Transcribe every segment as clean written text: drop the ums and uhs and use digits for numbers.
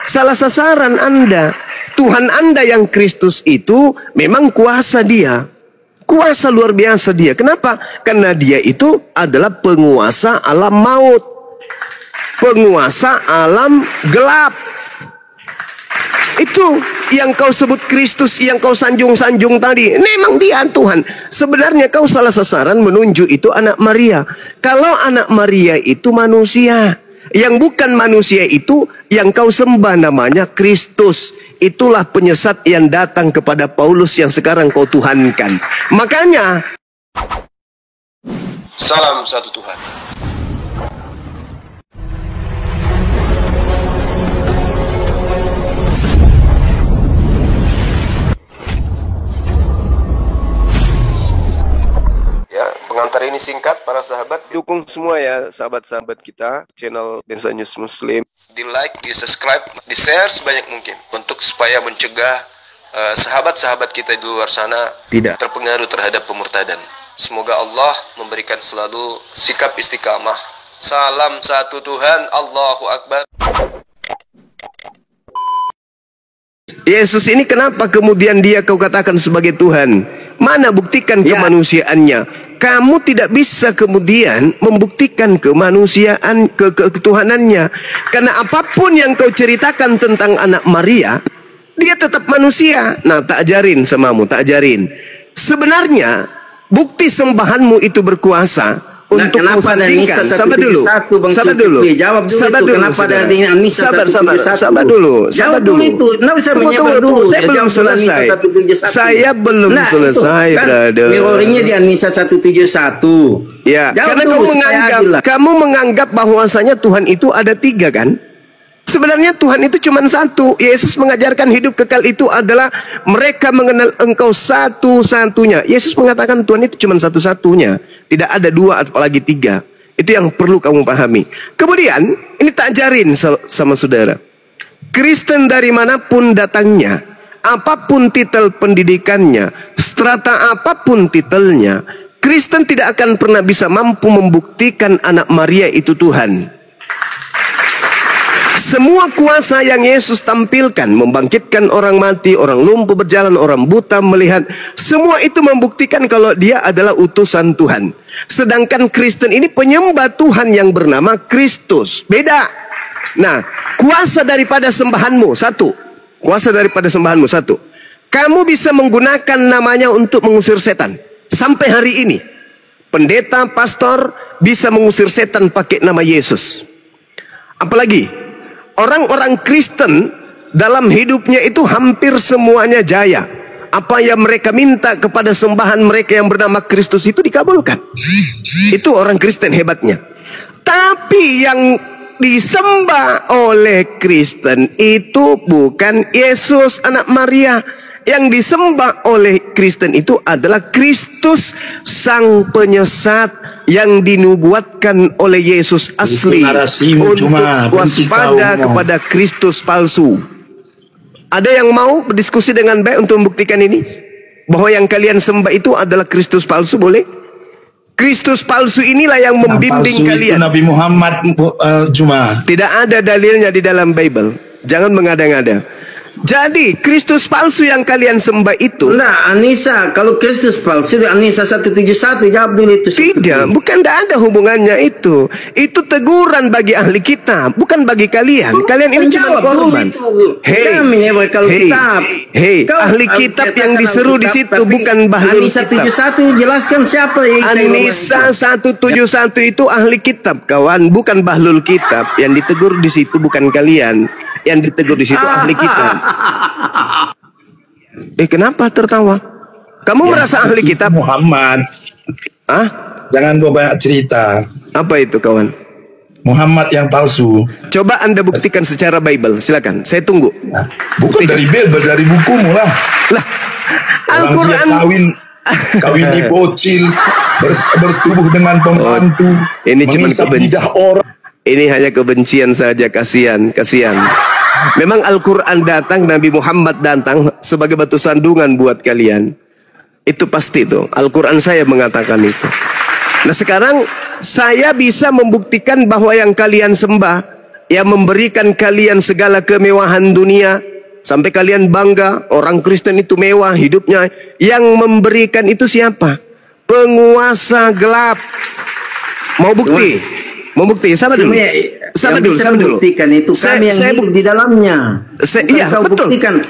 Salah sasaran Anda. Tuhan Anda yang Kristus itu memang kuasa dia. Kuasa luar biasa dia. Kenapa? Karena dia itu adalah penguasa alam maut. Penguasa alam gelap. Itu yang kau sebut Kristus, yang kau sanjung-sanjung tadi. Memang dia Tuhan. Sebenarnya kau salah sasaran menuju itu anak Maria. Kalau anak Maria itu manusia. Yang bukan manusia itu yang kau sembah namanya Kristus. Itulah penyesat yang datang kepada Paulus yang sekarang kau tuhankan. Makanya salam satu Tuhan. Ya, pengantar ini singkat para sahabat. dukung semua ya sahabat-sahabat kita channel Densa News Muslim. Di like, di subscribe, di share sebanyak mungkin untuk supaya mencegah sahabat-sahabat kita di luar sana Tidak terpengaruh terhadap pemurtadan. Semoga Allah memberikan selalu sikap istiqamah. Salam satu Tuhan, Allahu Akbar. Yesus ini kenapa kemudian dia kau katakan sebagai Tuhan? Mana buktikan kemanusiaannya? Kamu tidak bisa kemudian membuktikan kemanusiaan, ketuhanannya. Karena apapun yang kau ceritakan tentang anak Maria, dia tetap manusia. Nah, tak ajarin samamu, tak ajarin. Sebenarnya, bukti sembahanmu itu berkuasa. Untuk kau sandingkan. Sabar dulu. Sabar dulu. Jawab dulu sabar itu. Dulu, kenapa ada Nisa sabar dulu. Jawab dulu itu. Nggak bisa menjawab dulu. Saya belum selesai. Saya belum selesai, brother. Mirroringnya di Nisa 171. Ya, karena kamu menganggap bahwasanya Tuhan itu ada 3 kan? Sebenarnya Tuhan itu cuma 1. Yesus mengajarkan hidup kekal itu adalah mereka mengenal Engkau satu-satunya. Yesus mengatakan Tuhan itu cuma satu-satunya. Tidak ada 2 apalagi 3. Itu yang perlu kamu pahami. Kemudian ini tak ajarin sama saudara. Kristen dari manapun datangnya, apapun titel pendidikannya, strata apapun titelnya, Kristen tidak akan pernah bisa mampu membuktikan anak Maria itu Tuhan. Semua kuasa yang Yesus tampilkan, membangkitkan orang mati, orang lumpuh berjalan, orang buta melihat, semua itu membuktikan kalau dia adalah utusan Tuhan. Sedangkan Kristen ini penyembah Tuhan yang bernama Kristus. Beda. Nah, kuasa daripada sembahanmu 1. Kuasa daripada sembahanmu 1. Kamu bisa menggunakan namanya untuk mengusir setan. Sampai hari ini, pendeta, pastor bisa mengusir setan pakai nama Yesus. Apalagi orang-orang Kristen dalam hidupnya itu hampir semuanya jaya. Apa yang mereka minta kepada sembahan mereka yang bernama Kristus itu dikabulkan. Itu orang Kristen hebatnya. Tapi yang disembah oleh Kristen itu bukan Yesus anak Maria. Yang disembah oleh Kristen itu adalah Kristus sang penyesat yang dinubuatkan oleh Yesus asli untuk waspada kepada Kristus palsu. Ada yang mau berdiskusi dengan baik untuk membuktikan ini? Bahwa yang kalian sembah itu adalah Kristus palsu, boleh? Kristus palsu inilah yang membimbing kalian. Nabi Muhammad cuma. Tidak ada dalilnya di dalam Bible. Jangan mengada-ngada. Jadi Kristus palsu yang kalian sembah itu. Nah, Anissa, kalau Kristus palsu Anissa 171 jawab dulu itu. Tidak, bukan, tidak ada hubungannya itu. Itu teguran bagi ahli kitab, bukan bagi kalian. Kalian ini cuma korban. Hei, ahli kitab yang diseru di situ bukan bahlul Anissa kitab. 71 jelaskan siapa yang Anissa 171 itu ahli kitab, kawan, bukan bahlul kitab. Yang ditegur di situ bukan kalian. Yang ditegur di situ ahli kitab. Kenapa tertawa? Kamu merasa ahli kitab? Muhammad. Jangan banyak cerita. Apa itu, kawan? Muhammad yang palsu. Coba Anda buktikan secara Bible. Silakan, saya tunggu. Bukan dari Bible, dari bukumu lah. Al-Quran. Kawin di bocil, bersetubuh dengan pembantu, ini cuma lidah orang. Ini hanya kebencian saja, kasihan. Memang Al-Quran datang, Nabi Muhammad datang sebagai batu sandungan buat kalian. Itu pasti itu. Al-Quran saya mengatakan itu. Nah, sekarang saya bisa membuktikan bahwa yang kalian sembah yang memberikan kalian segala kemewahan dunia sampai kalian bangga orang Kristen itu mewah hidupnya. Yang memberikan itu siapa? Penguasa gelap. Mau bukti? Mau bukti? Sabar dulu. Sabar dulu. Sabar dulu. Buktikan itu kami yang hidup di dalamnya. Iya, kau betul. Buktikan.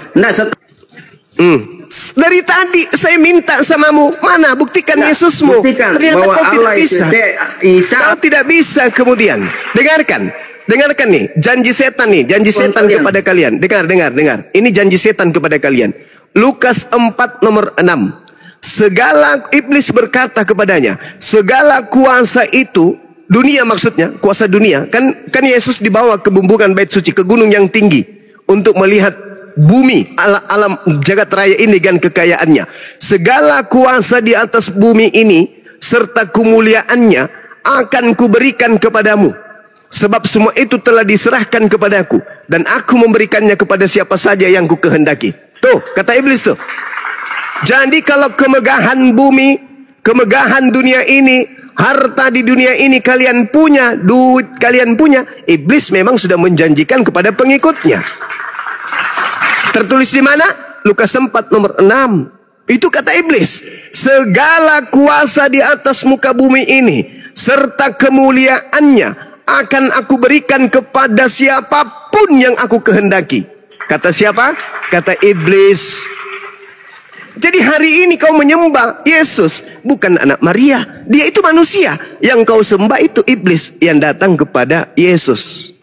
Dari tadi saya minta samamu, mana buktikan Yesusmu. Buktikan Ternyata bahwa kau tidak Allah bisa. Kau tidak bisa kemudian. Dengarkan nih, janji setan nih, janji setan kepada kalian. Dengar. Ini janji setan kepada kalian. Lukas 4 nomor 6. Segala iblis berkata kepadanya, segala kuasa itu, dunia maksudnya, kuasa dunia. Kan Yesus dibawa ke bumbungan bait suci, ke gunung yang tinggi untuk melihat bumi, alam jagat raya ini dan kekayaannya. Segala kuasa di atas bumi ini serta kemuliaannya akan kuberikan kepadamu. Sebab semua itu telah diserahkan kepadaku, dan aku memberikannya kepada siapa saja yang ku kehendaki. Tuh, kata iblis tuh. Jadi kalau kemegahan bumi, kemegahan dunia ini, harta di dunia ini kalian punya, duit kalian punya, iblis memang sudah menjanjikan kepada pengikutnya. Tertulis di mana? Lukas 4 nomor 6. Itu kata iblis. Segala kuasa di atas muka bumi ini serta kemuliaannya akan aku berikan kepada siapapun yang aku kehendaki. Kata siapa? Kata iblis. Jadi hari ini kau menyembah Yesus, bukan anak Maria. Dia itu manusia. Yang kau sembah itu iblis yang datang kepada Yesus.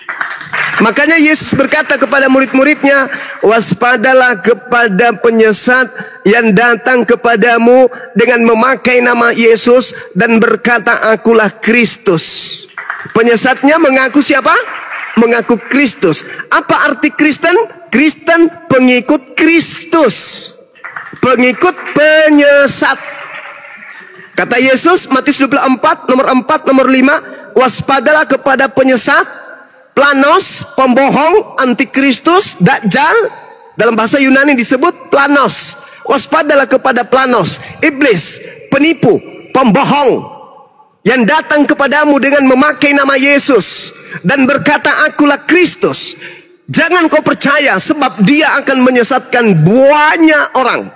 Makanya Yesus berkata kepada murid-muridnya, waspadalah kepada penyesat yang datang kepadamu dengan memakai nama Yesus dan berkata, akulah Kristus. Penyesatnya mengaku siapa? Mengaku Kristus. Apa arti Kristen? Kristen pengikut Kristus. Pengikut penyesat. Kata Yesus, Matius 24, nomor 4, nomor 5, waspadalah kepada penyesat, planos, pembohong, antikristus, dajjal. Dalam bahasa Yunani disebut planos. Waspadalah kepada planos, iblis, penipu, pembohong, yang datang kepadamu dengan memakai nama Yesus dan berkata, akulah Kristus. Jangan kau percaya, sebab dia akan menyesatkan banyak orang.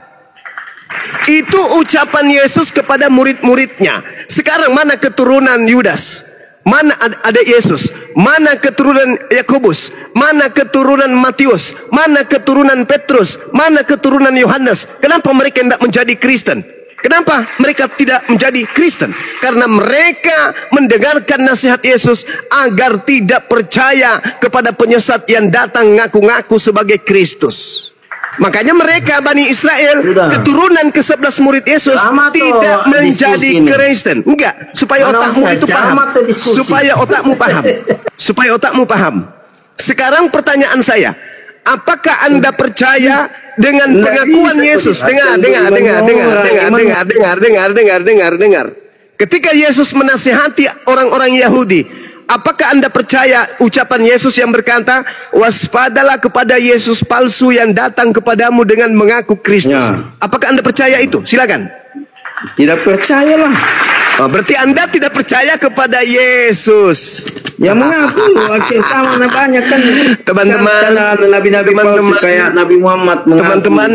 Itu ucapan Yesus kepada murid-muridnya. Sekarang mana keturunan Yudas? Mana ada Yesus? Mana keturunan Yakobus? Mana keturunan Matius? Mana keturunan Petrus? Mana keturunan Yohanes? Kenapa mereka tidak menjadi Kristen? Kenapa mereka tidak menjadi Kristen? Karena mereka mendengarkan nasihat Yesus agar tidak percaya kepada penyesat yang datang ngaku-ngaku sebagai Kristus. Makanya mereka Bani Israel, keturunan ke-11 murid Yesus, tidak menjadi Kristen. Enggak, supaya otakmu itu paham. Supaya otakmu paham. Supaya otakmu paham. Sekarang pertanyaan saya, apakah Anda percaya dengan pengakuan Yesus? Dengar. Ketika Yesus menasihati orang-orang Yahudi, apakah Anda percaya ucapan Yesus yang berkata, waspadalah kepada Yesus palsu yang datang kepadamu dengan mengaku Kristus? Ya. Apakah Anda percaya itu? Silakan. Tidak percayalah. Oh, berarti Anda tidak percaya kepada Yesus. Ya mengaku, sama banyak kan. Teman-teman, nabi-nabi palsu kayak Nabi Muhammad mengaku. Teman-teman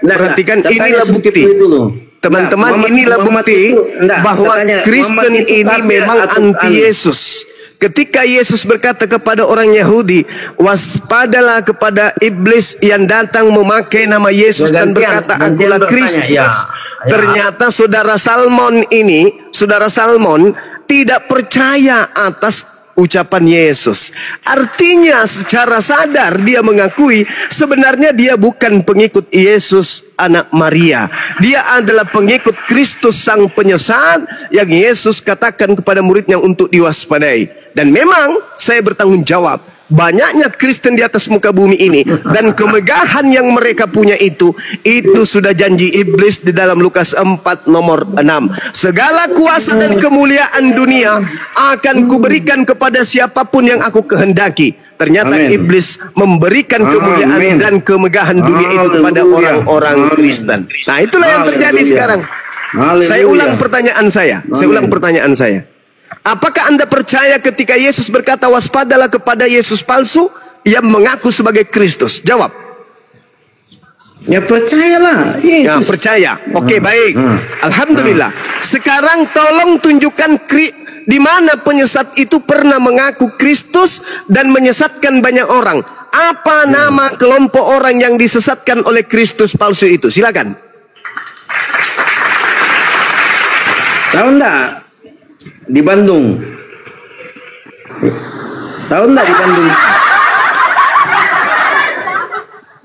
perhatikan inilah bukti. Teman-teman, inilah bukti bahwa Kristen ini memang anti Yesus. Ketika Yesus berkata kepada orang Yahudi, waspadalah kepada iblis yang datang memakai nama Yesus dan berkata, akulah Kristus. Ternyata saudara Salmon tidak percaya atas ucapan Yesus. Artinya secara sadar dia mengakui sebenarnya dia bukan pengikut Yesus anak Maria. Dia adalah pengikut Kristus sang penyesat yang Yesus katakan kepada muridnya untuk diwaspadai. Dan memang saya bertanggung jawab, banyaknya Kristen di atas muka bumi ini dan kemegahan yang mereka punya itu sudah janji iblis di dalam Lukas 4 nomor 6. Segala kuasa dan kemuliaan dunia akan kuberikan kepada siapapun yang aku kehendaki. Ternyata iblis memberikan kemuliaan dan kemegahan dunia itu kepada orang-orang Kristen. Nah, itulah yang terjadi sekarang. Saya ulang pertanyaan saya. Apakah Anda percaya ketika Yesus berkata waspadalah kepada Yesus palsu yang mengaku sebagai Kristus? Jawab. Ya percayalah. Ya, Yesus. percaya. Oke, baik. Alhamdulillah. Sekarang tolong tunjukkan di mana penyesat itu pernah mengaku Kristus dan menyesatkan banyak orang. Apa nama kelompok orang yang disesatkan oleh Kristus palsu itu? Silakan. Tahu enggak? Di Bandung. Tahu enggak di Bandung?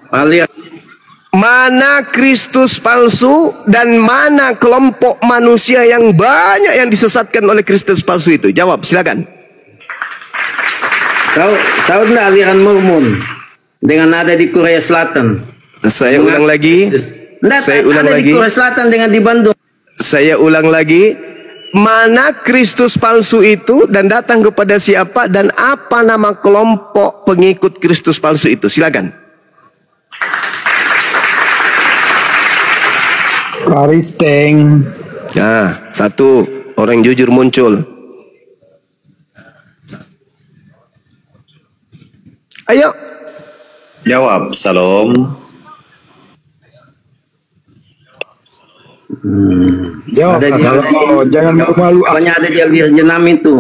Alias Mana Kristus palsu dan mana kelompok manusia yang banyak yang disesatkan oleh Kristus palsu itu? Jawab, silakan. tahu enggak aliran Mormon dengan ada di Korea Selatan? Saya ulang lagi. Enggak, Saya ulang ada lagi. di Korea Selatan dengan di Bandung. Saya ulang lagi. Mana Kristus palsu itu dan datang kepada siapa dan apa nama kelompok pengikut Kristus palsu itu? Silakan. Karisteng. Nah, satu orang jujur muncul. Ayo. Jawab, Salam. Jawab. Ada di- Jangan malu-malu. Pokoknya ada di Al-Jenam itu.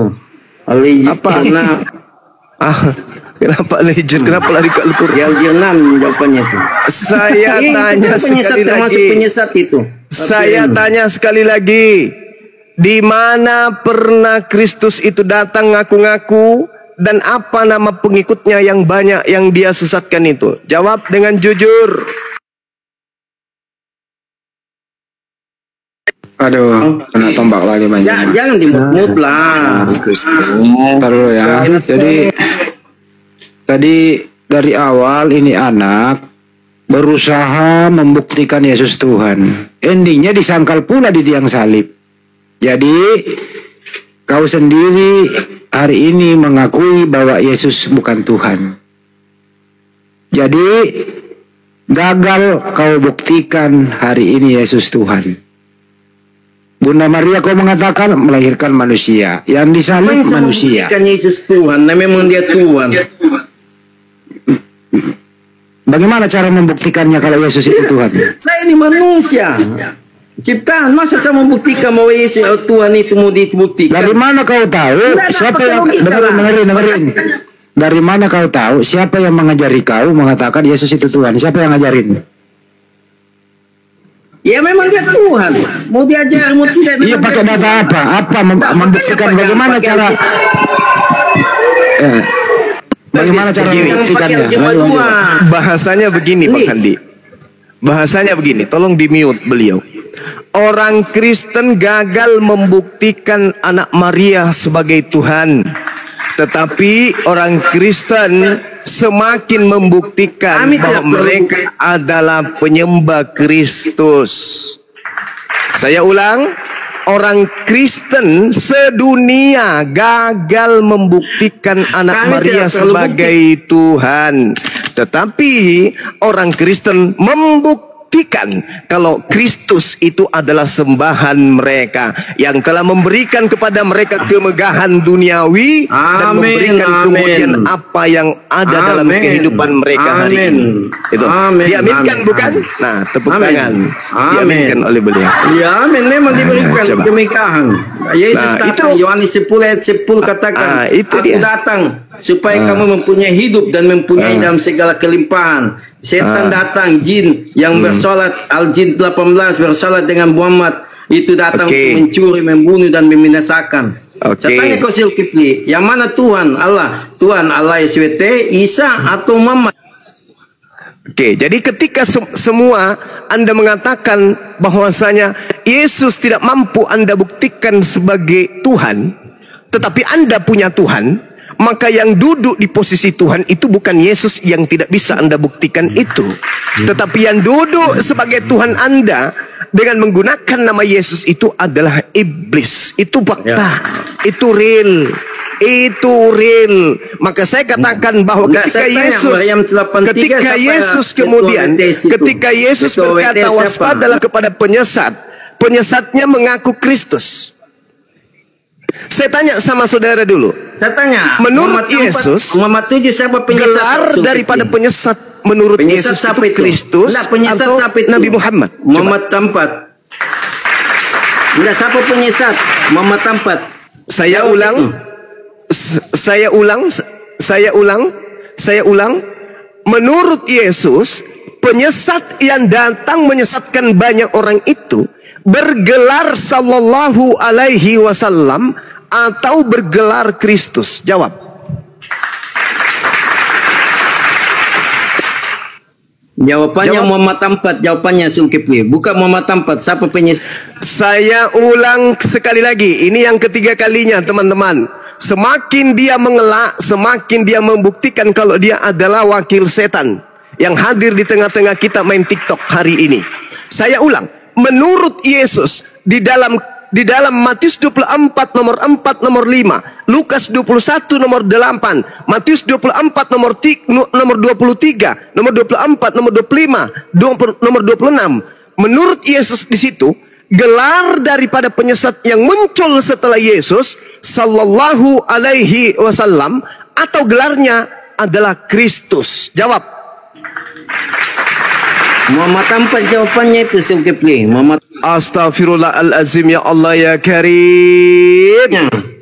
Apa? Al-Jenam. Kenapa legend? Kenapa lari ke Al-Qur'an? Di Al-Jenam jawabannya itu. Saya tanya Itu penyesat, sekali termasuk lagi. penyesat itu. Saya tanya sekali lagi. Di mana pernah Kristus itu datang ngaku-ngaku dan apa nama pengikutnya yang banyak yang dia sesatkan itu? Jawab dengan jujur. Aduh, kena tombak lagi banyak. Jangan dimut-mut lah. Ntar dulu ya. Jadi tadi dari awal ini anak berusaha membuktikan Yesus Tuhan. Endingnya disangkal pula di tiang salib. Jadi kau sendiri hari ini mengakui bahwa Yesus bukan Tuhan. Jadi gagal kau buktikan hari ini Yesus Tuhan. Bunda Maria kau mengatakan melahirkan manusia, yang disalib manusia. Membuktikan Yesus Tuhan, nah memang dia Tuhan. Bagaimana cara membuktikannya kalau Yesus itu Tuhan? Saya ini manusia, ciptaan. Masa saya membuktikan bahwa Yesus Tuhan itu mau dibuktikan? Dari mana kau tahu? Nggak ada Siapa pakai yang logika lah. dengerin? Dari mana kau tahu? Siapa yang mengajari kau mengatakan Yesus itu Tuhan? Siapa yang ngajarin? Ya memang dia Tuhan. Mau diajar, mau tidak. Iya, memang pakai dia data Tuhan. apa? Apa Nah, membuktikan? makanya Bagaimana pakai cara? Bagaimana cara Jangan membuktikannya? pakai algebra Lanjut. dua. Bahasanya begini, Pak Handi. Bahasanya begini, tolong di-mute beliau. Orang Kristen gagal membuktikan anak Maria sebagai Tuhan. Tetapi orang Kristen semakin membuktikan Kami bahwa tidak perlu mereka adalah penyembah Kristus. Saya ulang, orang Kristen sedunia gagal membuktikan anak Kami Maria tidak perlu sebagai Tuhan. Tetapi orang Kristen membuktikan kalau Kristus itu adalah sembahan mereka yang telah memberikan kepada mereka kemegahan duniawi dan Amin, memberikan amin. kemudian apa yang ada dalam Amin. kehidupan mereka hari Amin. ini. Itu Amin, diaminkan amin, bukan? amin. Nah, tepuk Amin. tangan. Amin. Diaminkan oleh beliau. Ya amin, memang diberikan Coba. kemegahan. Yesus Nah, datang, itu- Yohanes 10 ayat 10 katakan, itu aku dia. datang supaya kamu mempunyai hidup dan mempunyai dalam segala kelimpahan. Setan datang, jin yang bersolat, Al-Jin 18 bersolat dengan Muhammad, itu datang Oke. untuk mencuri, membunuh dan membinasakan. Oke. Saya tanya kau Zulkifli, yang mana Tuhan? Allah, Tuhan Allah SWT, Isa atau Muhammad? Oke, jadi ketika semua Anda mengatakan bahwasanya Yesus tidak mampu Anda buktikan sebagai Tuhan, tetapi Anda punya Tuhan, maka yang duduk di posisi Tuhan itu bukan Yesus yang tidak bisa Anda buktikan itu, tetapi yang duduk sebagai Tuhan Anda dengan menggunakan nama Yesus itu adalah iblis. Itu fakta, itu real. Itu real. Maka saya katakan bahwa Enggak, ketika saya tanya, Yesus Maryam 83 ketika siapa Yesus ketua kemudian WTS itu? ketika Yesus Ketua berkata WTS siapa? waspadalah kepada penyesat, penyesatnya mengaku Kristus. Saya tanya sama saudara dulu. Saya tanya, Menurut Muhammad Yesus, Muhammad 7 siapa penyesat? Gelar daripada penyesat menurut penyesat Yesus siapa itu Kristus Nah, penyesat atau siapa itu? Nabi Muhammad? Muhammad Tampat. Enggak, siapa penyesat? Muhammad Tampat. Saya ulang, saya ulang. Menurut Yesus, penyesat yang datang menyesatkan banyak orang itu bergelar sallallahu alaihi wasallam atau bergelar Kristus? Jawab. Jawabannya Jawab. Muhammad Tampat. Jawabannya Zulkifli. Bukan Muhammad Tampat. Siapa penyesat? Saya ulang sekali lagi. Ini yang ketiga kalinya, teman-teman. Semakin dia mengelak, semakin dia membuktikan kalau dia adalah wakil setan yang hadir di tengah-tengah kita main TikTok hari ini. Saya ulang. Menurut Yesus di dalam Matius 24 nomor 4 nomor 5, Lukas 21 nomor 8, Matius 24 nomor 23, nomor 24, nomor 25, nomor 26. Menurut Yesus di situ gelar daripada penyesat yang muncul setelah Yesus sallallahu alaihi wasallam atau gelarnya adalah Kristus. Jawab. Muhammad Tampat jawabannya itu Zulkifli. Muhammad. Astaghfirullahalazim, ya Allah ya Karim.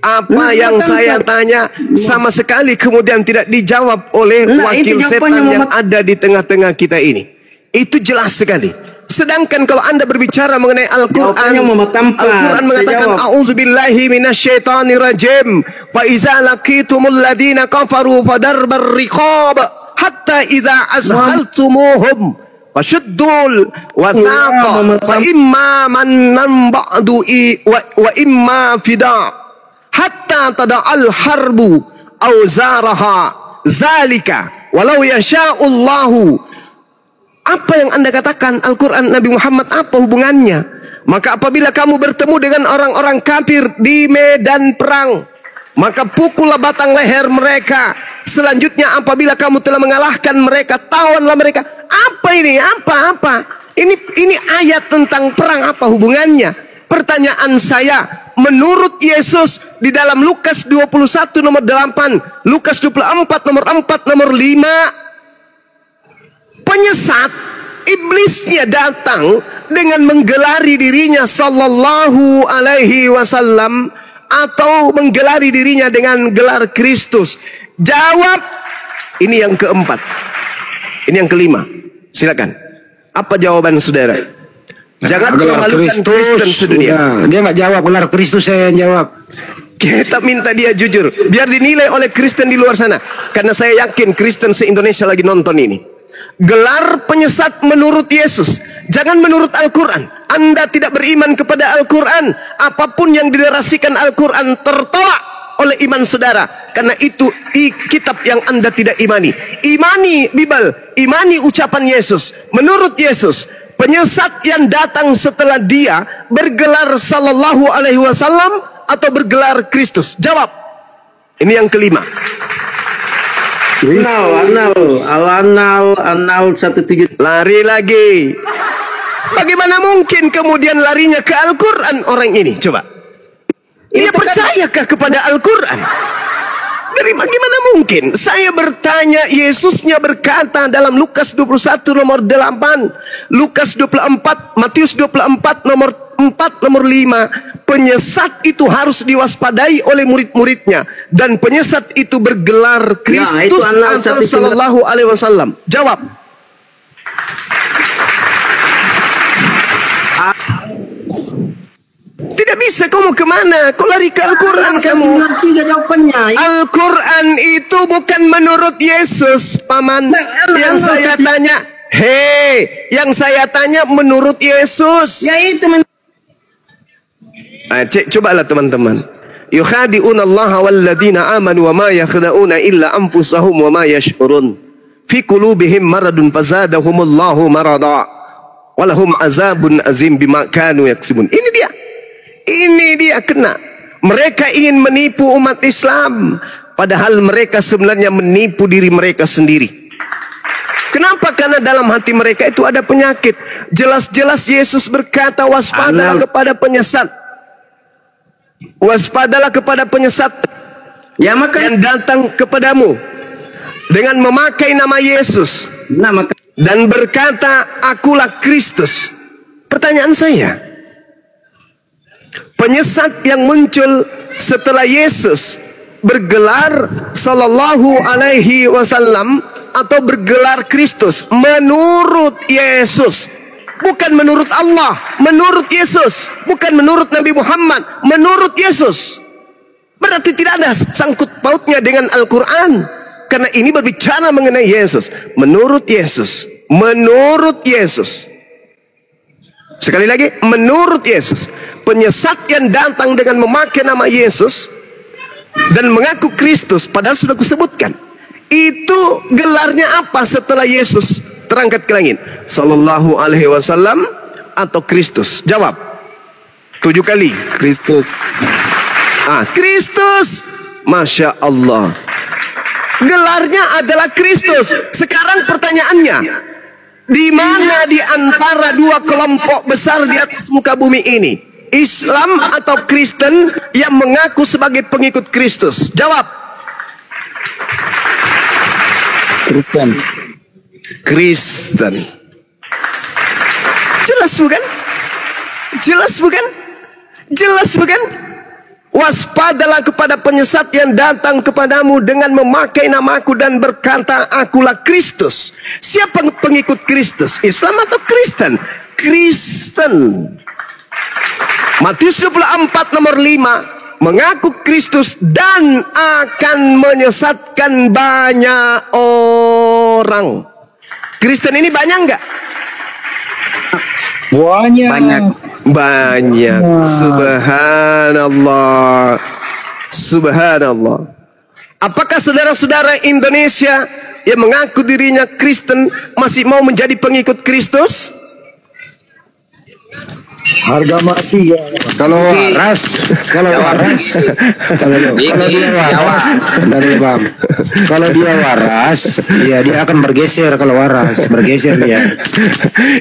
Apa yang saya tanya sama sekali kemudian tidak dijawab oleh wakil setan yang ada di tengah-tengah kita ini. Itu jelas sekali. Sedangkan kalau Anda berbicara mengenai Al-Quran, Al-Quran mengatakan a'udzubillahi minasyaitonirrajim. Fa iza laqitumul ladina kafaru fadarbar riqab hatta idza azhaltumuhum fashuddul wathaqa fa imma mannan ba'du wa imma fida hatta tada'al harbu auzaraha zalika walau yasha'ullahu. Apa yang Anda katakan Al-Quran Nabi Muhammad, apa hubungannya? Maka apabila kamu bertemu dengan orang-orang kafir di medan perang, maka pukullah batang leher mereka. Selanjutnya apabila kamu telah mengalahkan mereka, tawanlah mereka. Apa ini? Apa? Ini ayat tentang perang, apa hubungannya? Pertanyaan saya, menurut Yesus di dalam Lukas 21 nomor 8, Lukas 24 nomor 4 nomor 5, penyesat iblisnya datang dengan menggelari dirinya sallallahu alaihi wasallam atau menggelari dirinya dengan gelar Kristus. Jawab. Ini yang keempat. Ini yang kelima. Silakan. Apa jawaban saudara? Jangan memalukan Kristen sedunia. Dia nggak jawab, gelar Kristus saya yang jawab. Kita minta dia jujur, biar dinilai oleh Kristen di luar sana. Karena saya yakin Kristen se-Indonesia lagi nonton ini. Gelar penyesat menurut Yesus, jangan menurut Al-Quran. Anda tidak beriman kepada Al-Quran, apapun yang diderasikan Al-Quran tertolak oleh iman saudara. Karena itu kitab yang Anda tidak imani. Imani Bible, imani ucapan Yesus. Menurut Yesus, penyesat yang datang setelah dia bergelar sallallahu alaihi wasallam atau bergelar Kristus. Jawab. Ini yang kelima. Anal 17. Lari lagi. Bagaimana mungkin kemudian larinya ke Al-Quran orang ini? Coba. Dia percayakah kepada Al-Quran? Dari bagaimana mungkin? Saya bertanya, Yesusnya berkata dalam Lukas 21 nomor 8, Lukas 24, Matius 24 nomor 4 nomor 5, penyesat itu harus diwaspadai oleh murid-muridnya, dan penyesat itu bergelar Kristus atau sallallahu alaihi wasallam. Jawab. Tidak bisa, kamu kemana? Kau lari ke Al-Quran kamu. Al-Quran itu bukan menurut Yesus, paman. Yang saya tanya, yang saya tanya menurut Yesus. Ya itu. Cobalah teman-teman. Yukhadi'una Allah walladzina amanu wa ma yakhda'una illa anfusahum wa ma yash'urun. Fi qulubihim maradun fazadahumullahu marada. Walahum azabun azim bima kanu yaksibun. Ini dia kena. Mereka ingin menipu umat Islam, padahal mereka sebenarnya menipu diri mereka sendiri. Kenapa? Karena dalam hati mereka itu ada penyakit. Jelas-jelas Yesus berkata, waspada kepada penyesat. Waspadalah kepada penyesat Ya maka yang datang kepadamu dengan memakai nama Yesus dan berkata, akulah Kristus. Pertanyaan saya, penyesat yang muncul setelah Yesus bergelar Sallallahu Alaihi Wasallam atau bergelar Kristus menurut Yesus, bukan menurut Allah, menurut Yesus, bukan menurut Nabi Muhammad, menurut Yesus. Berarti tidak ada sangkut pautnya dengan Al-Quran, karena ini berbicara mengenai Yesus. Menurut Yesus, menurut Yesus. Sekali lagi, menurut Yesus, penyesat yang datang dengan memakai nama Yesus dan mengaku Kristus, padahal sudah kusebutkan, itu gelarnya apa setelah Yesus terangkat ke langit? Sallallahu Alaihi Wasallam atau Kristus? Jawab. 7 kali. Kristus. Kristus. Masya Allah. Gelarnya adalah Kristus. Sekarang pertanyaannya, di mana di antara dua kelompok besar di atas muka bumi ini, Islam atau Kristen yang mengaku sebagai pengikut Kristus? Jawab. Kristen. Kristen. Jelas bukan? Jelas bukan? Jelas bukan? Waspadalah kepada penyesat yang datang kepadamu dengan memakai namaku dan berkata, akulah Kristus. Siapa pengikut Kristus? Islam atau Kristen? Kristen. Matius 24 nomor 5, mengaku Kristus dan akan menyesatkan banyak orang. Kristen ini banyak enggak? Banyak. Subhanallah. Subhanallah. Apakah saudara-saudara Indonesia yang mengaku dirinya Kristen masih mau menjadi pengikut Kristus? Harga mati ya. Kalau waras, kalau dia waras, ya dia akan bergeser. Kalau waras, bergeser dia.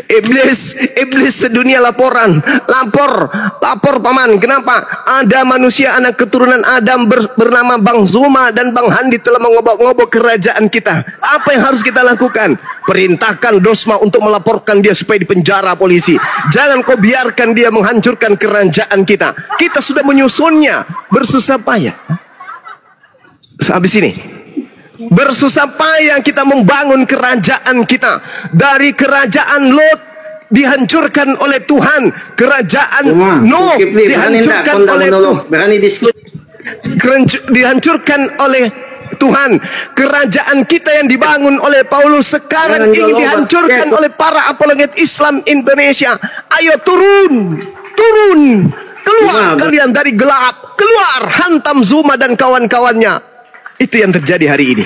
Iblis sedunia lapor paman. Kenapa? Ada manusia anak keturunan Adam bernama Bang Zuma dan Bang Handi telah mengobok-ngobok kerajaan kita. Apa yang harus kita lakukan? Perintahkan Dosma untuk melaporkan dia supaya dipenjara polisi. Jangan kau biarkan dia menghancurkan kerajaan kita. Kita sudah menyusunnya bersusah payah. Habis ini bersusah payah kita membangun kerajaan kita. Dari kerajaan Lot dihancurkan oleh Tuhan. Kerajaan Nuh dihancurkan oleh Tuhan. Dihancurkan oleh Tuhan. Kerajaan kita yang dibangun oleh Paulus sekarang ingin dihancurkan oleh para apologet Islam Indonesia. Ayo turun, keluar kalian dari gelap, keluar, hantam Zuma dan kawan-kawannya. Itu yang terjadi hari ini.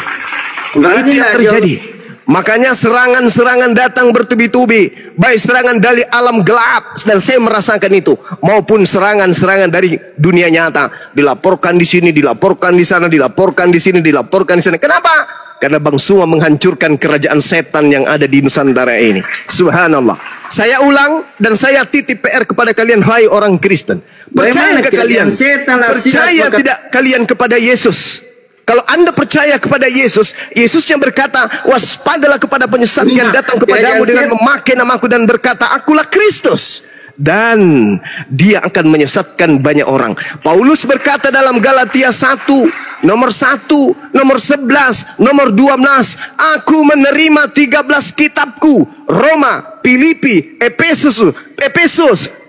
Itu yang terjadi. Makanya serangan-serangan datang bertubi-tubi, baik serangan dari alam gelap, dan saya merasakan itu, maupun serangan-serangan dari dunia nyata. Dilaporkan di sini, dilaporkan di sana, dilaporkan di sini, dilaporkan di sana. Kenapa? Karena Bang Suma menghancurkan kerajaan setan yang ada di Nusantara ini. Subhanallah. Saya ulang dan saya titip PR kepada kalian, hai orang Kristen. Percaya ke kalian? Percaya tidak kalian kepada Yesus? Kalau Anda percaya kepada Yesus, Yesus yang berkata, waspadalah kepada penyesat yang datang kepadamu dengan memakai namaku dan berkata, akulah Kristus. Dan dia akan menyesatkan banyak orang. Paulus berkata dalam Galatia 1, nomor 1, nomor 11, nomor 12, aku menerima 13 kitabku. Roma, Filipi, Efesus,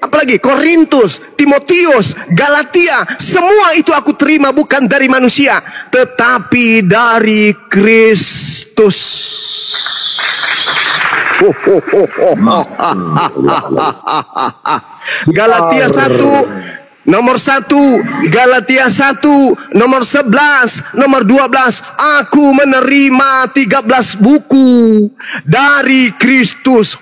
apalagi Korintus, Timotius, Galatia, semua itu aku terima bukan dari manusia, tetapi dari Kristus. Galatia 1 nomor 1, Galatia 1 nomor 11, nomor 12, aku menerima 13 buku dari Kristus.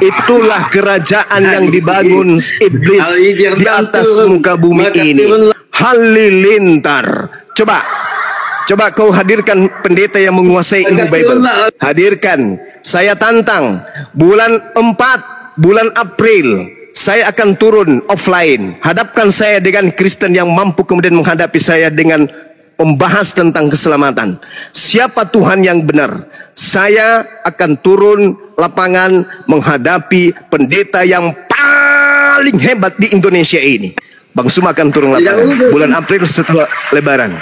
Itulah kerajaan yang dibangun iblis di atas muka bumi ini. Halilintar. Coba Coba kau hadirkan pendeta yang menguasai ilmu Bible. Hadirkan. Saya tantang. Bulan 4, bulan April, saya akan turun offline. Hadapkan saya dengan Kristen yang mampu kemudian menghadapi saya dengan membahas tentang keselamatan. Siapa Tuhan yang benar? Saya akan turun lapangan menghadapi pendeta yang paling hebat di Indonesia ini. Bang Suma akan turun lapangan bulan April setelah Lebaran.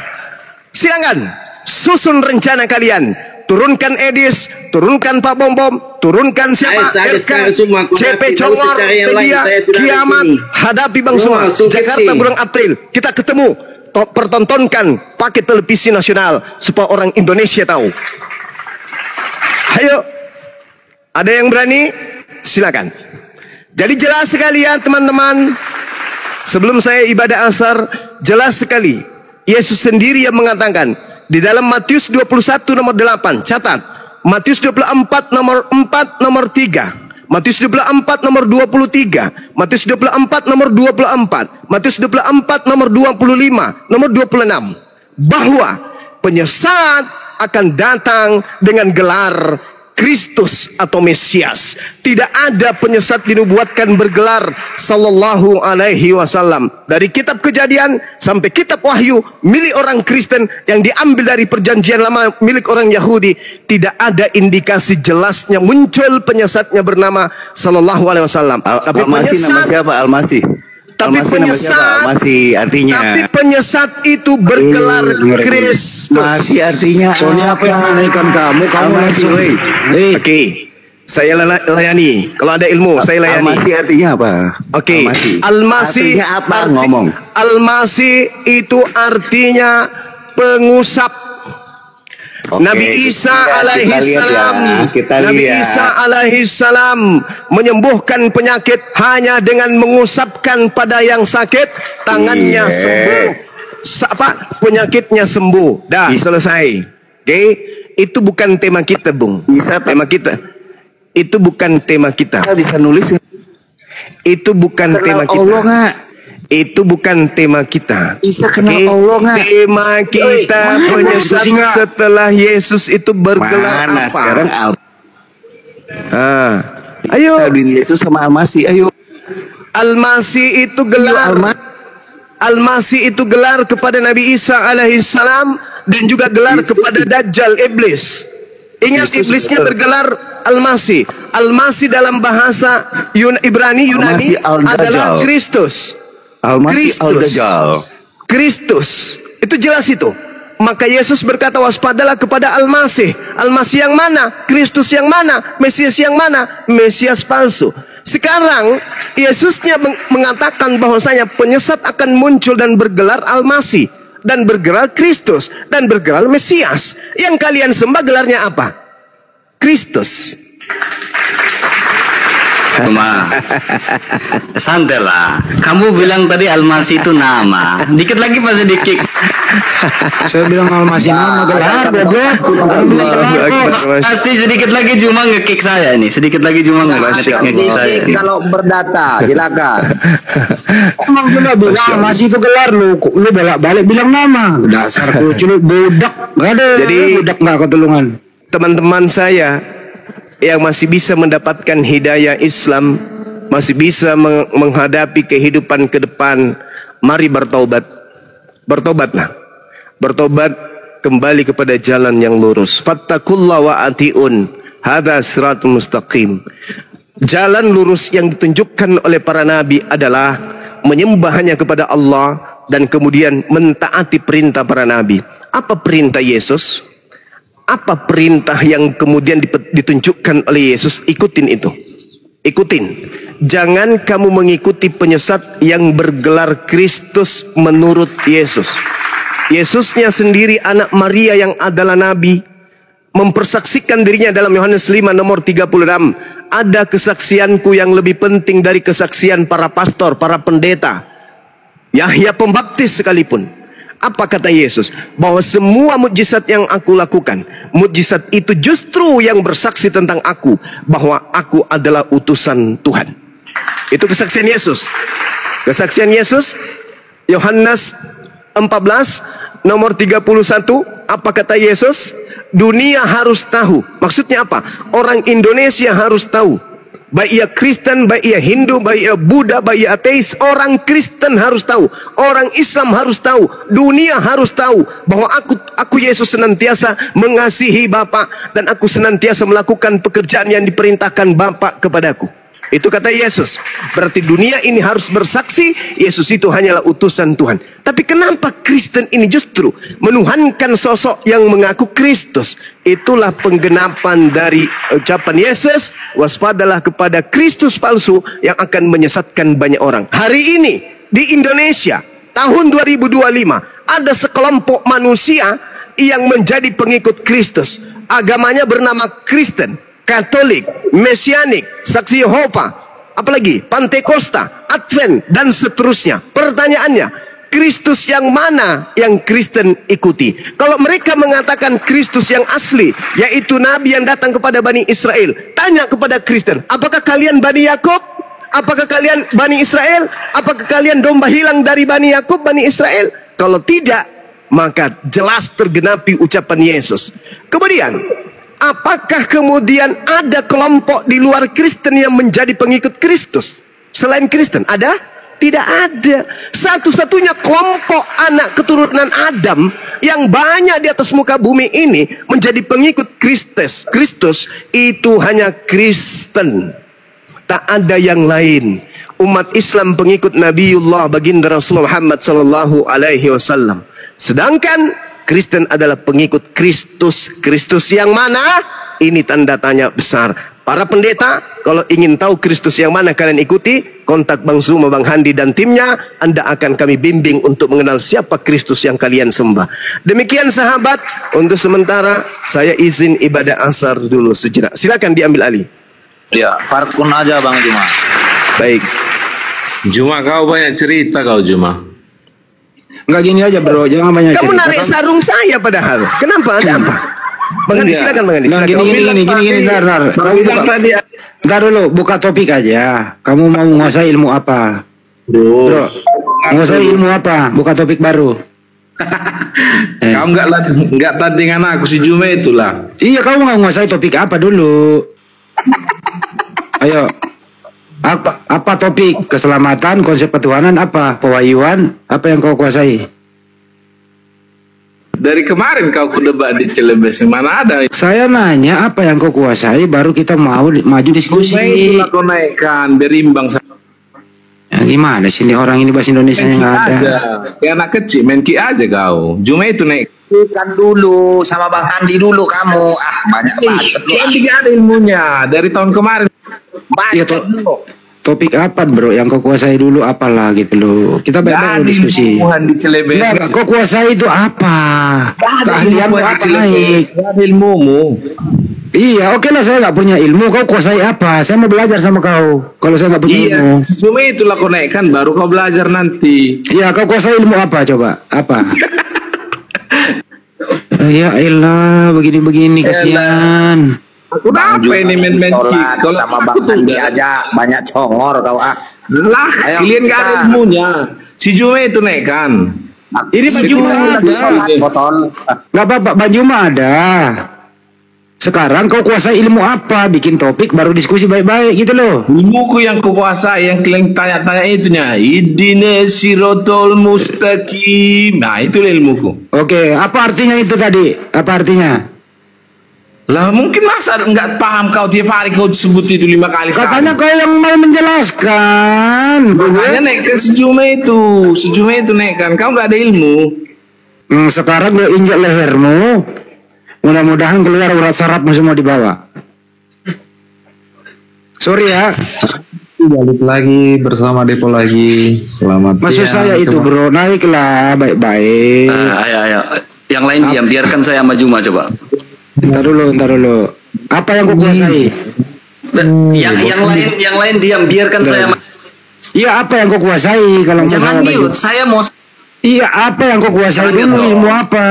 Silakan susun rencana kalian. Turunkan Edis, turunkan Pak Bom Bom, turunkan siapa? RK, CP Congor, Media, Kiamat, hadapi Bang Suma. Jakarta bulan April, kita ketemu. Pertontonkan pakai televisi nasional supaya orang Indonesia tahu. Ayo, ada yang berani? Silakan. Jadi jelas sekali ya teman-teman. Sebelum saya ibadah asar, jelas sekali Yesus sendiri yang mengatakan di dalam Matius 21 nomor 8, catat. Matius 24 nomor 4 nomor 3. Matius 24 nomor 23. Matius 24 nomor 24. Matius 24 nomor 25, nomor 26. Bahwa penyesat akan datang dengan gelar Kristus atau Mesias. Tidak ada penyesat dinubuatkan bergelar sallallahu alaihi wasallam. Dari kitab Kejadian sampai kitab Wahyu milik orang Kristen yang diambil dari perjanjian lama milik orang Yahudi, tidak ada indikasi jelasnya muncul penyesatnya bernama sallallahu alaihi wasallam. Tapi penyesat nama siapa? Almasih. Tapi penyesat, Almasih artinya. Tapi penyesat itu bergelar Kristus. Masih artinya soalnya apa yang menaikkan kamu langsung. Oke. Saya layani. Kalau ada ilmu, saya layani. Almasih artinya apa? Oke. Almasih artinya apa? Ngomong. Almasih itu artinya pengusap. Oke, Nabi Isa alaihi salam, Nabi Isa alaihi salam menyembuhkan penyakit hanya dengan mengusapkan pada yang sakit, tangannya sembuh. Penyakitnya sembuh. Dah selesai. Oke, itu bukan tema kita, Bung. Tema kita. Itu bukan tema kita. Kita bisa nulis. Itu bukan tema kita. Allah nggak? Itu bukan tema kita. Bisa kenal Allah nggak? Tema kita penyesat setelah Yesus itu bergelar apa? Sekarang ayo. Yesus sama Almasih, ayo. Almasih itu gelar. Almasih itu gelar kepada Nabi Isa alaihi salam dan juga gelar kepada Dajjal iblis. Ingat iblisnya bergelar Almasih. Almasih dalam bahasa Ibrani Yunani adalah Kristus. Almasih Al-Dajjal. Kristus. Itu jelas itu. Maka Yesus berkata waspadalah kepada Almasih. Almasih yang mana? Kristus yang mana? Mesias yang mana? Mesias palsu. Sekarang Yesusnya mengatakan bahwasanya penyesat akan muncul dan bergelar Almasih dan bergelar Kristus dan bergelar Mesias. Yang kalian sembah gelarnya apa? Kristus. Cuma santai lah. Kamu bilang tadi Almasih itu nama. Dikit lagi pasti di-kick. Saya bilang Almasih nama gelar Pasti sedikit lagi cuma nge-kick saya nih. Sedikit lagi cuma nge-kick saya. Kalau berdata, silakan. Emang bener bilang Almasih itu gelar lu balik bilang nama. Dasar kucu lu budak. Gak ada. Jadi budak gak ketulungan. Teman-teman saya yang masih bisa mendapatkan hidayah Islam, masih bisa menghadapi kehidupan ke depan, mari bertaubat. Bertobatlah. Bertobat kembali kepada jalan yang lurus. Fattaqullaha wa atiun. Hadza siratul mustaqim. Jalan lurus yang ditunjukkan oleh para nabi adalah menyembah hanya kepada Allah dan kemudian mentaati perintah para nabi. Apa perintah Yesus? Apa perintah yang kemudian ditunjukkan oleh Yesus? Ikutin itu. Ikutin. Jangan kamu mengikuti penyesat yang bergelar Kristus menurut Yesus. Yesusnya sendiri anak Maria yang adalah nabi mempersaksikan dirinya dalam Yohanes 5 nomor 36. Ada kesaksianku yang lebih penting dari kesaksian para pastor, para pendeta, Yahya Pembaptis sekalipun. Apa kata Yesus? Bahwa semua mukjizat yang aku lakukan, mukjizat itu justru yang bersaksi tentang aku, bahwa aku adalah utusan Tuhan. Itu kesaksian Yesus. Kesaksian Yesus Yohanes 14 nomor 31 Apa kata Yesus? Dunia harus tahu. Maksudnya apa? Orang Indonesia harus tahu. Baik ia Kristen, baik ia Hindu, baik ia Buddha, baik ia ateis, orang Kristen harus tahu, orang Islam harus tahu, dunia harus tahu bahwa aku Yesus senantiasa mengasihi Bapa dan aku senantiasa melakukan pekerjaan yang diperintahkan Bapa kepadaku. Itu kata Yesus. Berarti dunia ini harus bersaksi Yesus itu hanyalah utusan Tuhan. Tapi kenapa Kristen ini justru menuhankan sosok yang mengaku Kristus? Itulah penggenapan dari ucapan Yesus, waspadalah kepada Kristus palsu yang akan menyesatkan banyak orang. Hari ini di Indonesia tahun 2025 ada sekelompok manusia yang menjadi pengikut Kristus. Agamanya bernama Kristen, Katolik, Mesianik, Saksi Yehova, apalagi Pantekosta, Advent, dan seterusnya. Pertanyaannya, Kristus yang mana yang Kristen ikuti? Kalau mereka mengatakan Kristus yang asli, yaitu Nabi yang datang kepada Bani Israel, tanya kepada Kristen, apakah kalian Bani Yakub? Apakah kalian Bani Israel? Apakah kalian domba hilang dari Bani Yakub, Bani Israel? Kalau tidak, maka jelas tergenapi ucapan Yesus. Kemudian, apakah kemudian ada kelompok di luar Kristen yang menjadi pengikut Kristus? Selain Kristen, ada? Tidak ada. Satu-satunya kelompok anak keturunan Adam yang banyak di atas muka bumi ini menjadi pengikut Kristus itu hanya Kristen. Tak ada yang lain. Umat Islam pengikut Nabiullah baginda Rasulullah Muhammad sallallahu alaihi wasallam. Sedangkan Kristen adalah pengikut Kristus. Kristus yang mana? Ini tanda tanya besar. Para pendeta, kalau ingin tahu Kristus yang mana kalian ikuti, kontak Bang Zuma, Bang Handi dan timnya. Anda akan kami bimbing untuk mengenal siapa Kristus yang kalian sembah. Demikian sahabat, untuk sementara saya izin ibadah asar dulu sejenak. Silakan diambil alih. Ya, Farkun aja Bang Juma. Baik. Juma, kau banyak cerita kau Juma. Enggak gini aja bro, jangan banyak Kamu cerita. narik sarung saya padahal. Kenapa? Ada apa? Bang Handi, silakan Bang Handi. Nah, gini, ntar. Kamu ntar dulu, buka topik aja. Kamu mau menguasai ilmu apa? Bro, menguasai ilmu apa? Buka topik baru. Kamu enggak tandingan aku si Juma itulah. Iya, kamu mau menguasai topik apa dulu? Ayo. Apa topik? Keselamatan, konsep ketuhanan, apa? Pewahyuan, apa yang kau kuasai? Dari kemarin kau debat di Celebes, mana ada? Saya nanya apa yang kau kuasai, baru kita mau maju diskusi. Cuma itulah kau naikkan, berimbang sama. Ya, gimana sih ini orang ini bahasa Indonesia yang nggak ada? Kayak anak kecil, main ki aja kau. Cuma itu naik. Kan dulu sama Bang Handi dulu kamu. Banyak bacot lu. Kan tidak ada ilmunya dari tahun kemarin. Ya, topik apa bro yang kau kuasai dulu apalah gitu loh. Kita baik-baik diskusi. Di Celebes. Nah, kau kuasai itu apa? Keahlian apa naik? Ilmumu. Iya, oke lah, saya nggak punya ilmu. Kau kuasai apa? Saya mau belajar sama kau. Kalau saya nggak punya ilmu. Cuma itulah kau naikkan, baru kau belajar nanti. Iya, kau kuasai ilmu apa coba? Apa? Ya elah, begini-begini kasihan. Aku apa ini main-main kalau sama Bang Handi aja banyak congor kau ah. Lah, kalian nggak ada ilmunya. Si Juma itu naikkan. Ini baju ada. Botol. Nggak apa-apa, baju mah ada. Sekarang kau kuasai ilmu apa? Bikin topik baru diskusi baik-baik gitu loh. Ilmuku yang kau kuasai yang kalian tanya-tanya itunya. Ihdina sirotol mustaqim. Nah, itu ilmuku. Oke, apa artinya itu tadi? Apa artinya? Lah mungkin masa nggak paham kau tiap hari kau sebut itu 5 kali. Katanya kau yang mau menjelaskan. Makanya naikkan sejumlah itu. Sejumlah itu naikkan. Kau nggak ada ilmu. Sekarang gue injak lehermu. Mudah-mudahan keluar urat sarafmu semua di bawah. Sorry ya. Balik lagi bersama Depo lagi. Selamat Maksud siang. saya itu bro, naiklah baik-baik. Ayo. Yang lain diam, biarkan saya maju coba. Ntar dulu. Apa yang kau kuasai? Yang lain diam, biarkan saya. Iya, apa yang kau kuasai? Kalau jangan mute, saya mau. Iya, apa yang kau kuasai dulu? Ilmu apa?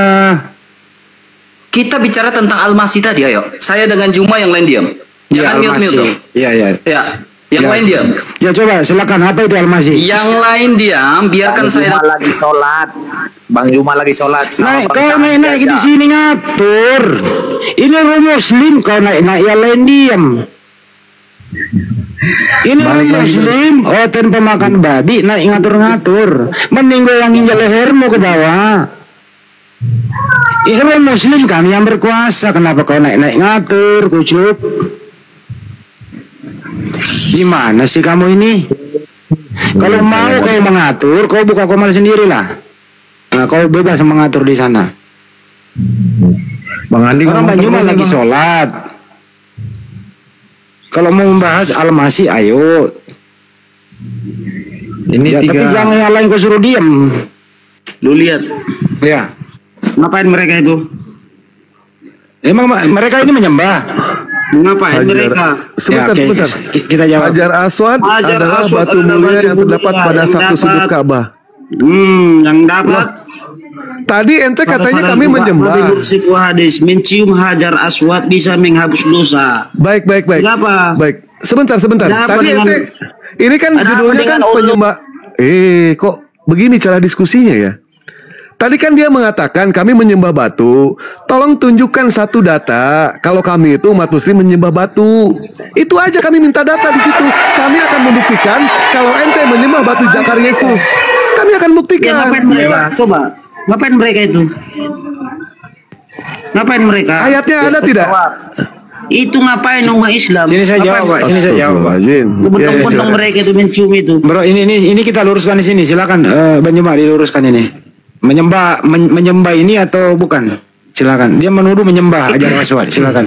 Kita bicara tentang Al-Masih tadi, ayo. Saya dengan Juma, yang lain diam. Jangan mute. Iya. Ya. Yang lain diam. Ya coba silakan, apa itu Al-Masih? Yang lain diam, biarkan Bang saya. Juma lagi sholat. Bang Juma lagi sholat. Naik, kau naik di sini ngatur. Ini rumah Muslim, kau naik yang lain diam. Ini rumah Muslim, tanpa makan babi, naik ngatur-ngatur. Mending gue yang injak lehermu ke bawah. Ini rumah Muslim, kami yang berkuasa. Kenapa kau naik-naik ngatur, kucup? Gimana sih kamu ini? Kalau mau kau mengatur, kau buka komal sendirilah. Nah, kau bebas mengatur di sana. Bang Andi Orang Banyumas lagi sholat. Kalau mau membahas Al-Masih, ayo. Ini Ya, tapi jangan yang lain kau suruh diam. Lu lihat. Ya. Ngapain mereka itu? Emang mereka ini menyembah? Ngapain mereka? Sebentar, Ya, sebentar. Kita jawab. Hajar Aswad Hajar adalah Aswad batu adalah mulia batu yang terdapat mulia pada yang satu sudut dapat. Ka'bah. Yang dapat. Tadi ente katanya kami menyembah. Hadis mencium Hajar Aswad bisa menghapus dosa. Baik. Kenapa? Baik. Sebentar. Ada apa Tadi dengan- ente ini kan ada apa judulnya kan dengan penyembah. Kok begini cara diskusinya ya? Tadi kan dia mengatakan kami menyembah batu. Tolong tunjukkan satu data kalau kami itu umat muslim menyembah batu. Itu aja kami minta data di situ. Kami akan membuktikan kalau ente menyembah batu jakar Yesus. Kami akan Ya, buktikan. ngapain mereka? Coba. Ngapain mereka itu? Ngapain mereka? Ayatnya ada tidak? Itu ngapain umat Islam? Sini saya jawab, Pak. Sini saya jawab, Pak. Bentong-bentong mereka itu mencium itu. Bro, ini kita luruskan di sini. Silakan Banyumas diluruskan ini. Menyembah ini atau bukan? Silakan. Dia menuduh menyembah Hajar Aswad. Silakan.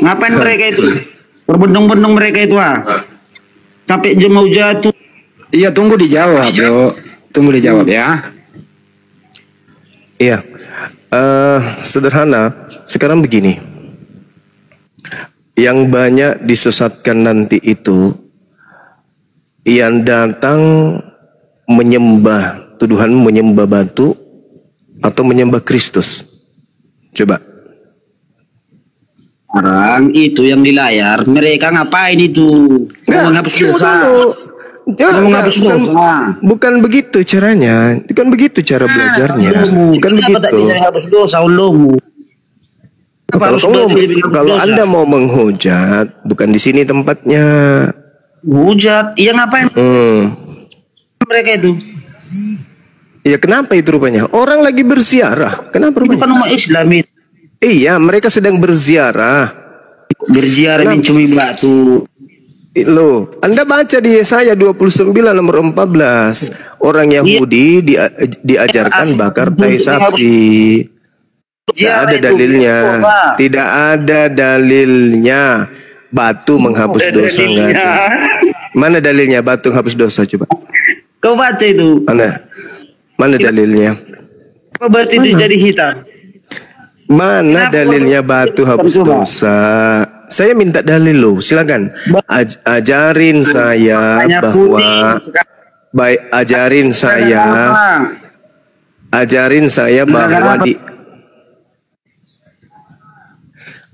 Ngapain mereka itu? Berbendong-bendong mereka itu Capek je mau jatuh. Iya, tunggu dijawab, Bro. Tunggu dijawab ya. Iya. Sederhana. Sekarang begini. Yang banyak disesatkan nanti itu yang datang menyembah, tuduhan menyembah batu atau menyembah Kristus. Coba. Orang itu yang di layar, mereka ngapain itu? Mau menghapus dosa. Bukan begitu caranya. Bukan begitu cara belajarnya. Bukan begitu. Tak bisa menghapus dosa ulungmu. Kalau Anda mau menghujat, bukan di sini tempatnya. Hujat, iya ngapain? Mereka itu. Iya, kenapa itu rupanya? Orang lagi berziarah. Kenapa rupanya? Itu kan umat Islam itu. Iya, mereka sedang berziarah. Berziarah mencumi batu. Loh, Anda baca di Yesaya 29 nomor 14. Orang Yahudi diajarkan bakar tai sapi. Tidak ada dalilnya. Tidak ada dalilnya. Batu menghapus dosa enggak ada. Mana dalilnya batu menghapus dosa, coba? Kau baca itu. Mana dalilnya? Kau batu itu jadi hitam. Mana dalilnya batu hapus dosa? Saya minta dalil loh, silakan. Ajarin saya bahwa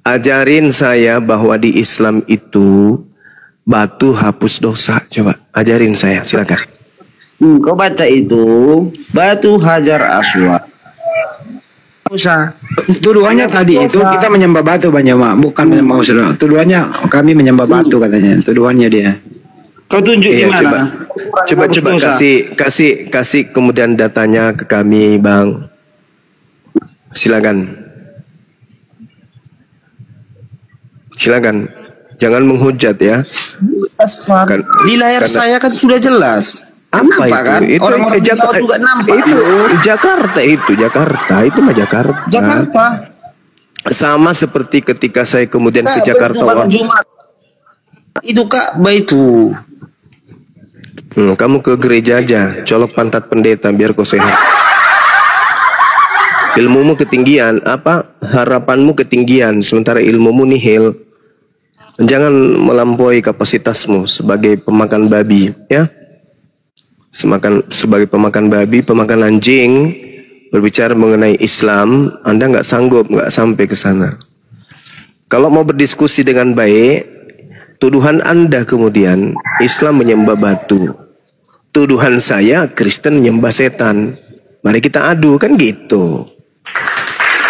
ajarin saya bahwa di Islam itu batu hapus dosa. Coba ajarin saya, silakan. Kau baca itu batu Hajar Aswad. Tuduhannya tadi itu kita menyembah batu, Banyumas, bukan menyembah saudara. Tuduhannya kami menyembah batu katanya. Tuduhannya dia. Kau tunjuk di mana? Coba kasih kemudian datanya ke kami, Bang. Silakan. Jangan menghujat ya. Di layar saya kan sudah jelas. Apa itu? Kan? Itu orang-orang juga nampak. Itu Jakarta itu mah Jakarta. Sama seperti ketika saya kemudian ke Jakarta. Itu Ka'bah itu. Kamu ke gereja aja, colok pantat pendeta biar kau sehat. Ilmumu ketinggian, harapanmu ketinggian, sementara ilmumu nihil. Jangan melampaui kapasitasmu sebagai pemakan babi, ya. Sebagai pemakan babi, pemakan anjing, berbicara mengenai Islam, Anda nggak sampai ke sana. Kalau mau berdiskusi dengan baik, tuduhan Anda kemudian Islam menyembah batu. Tuduhan saya Kristen menyembah setan. Mari kita adu, kan gitu.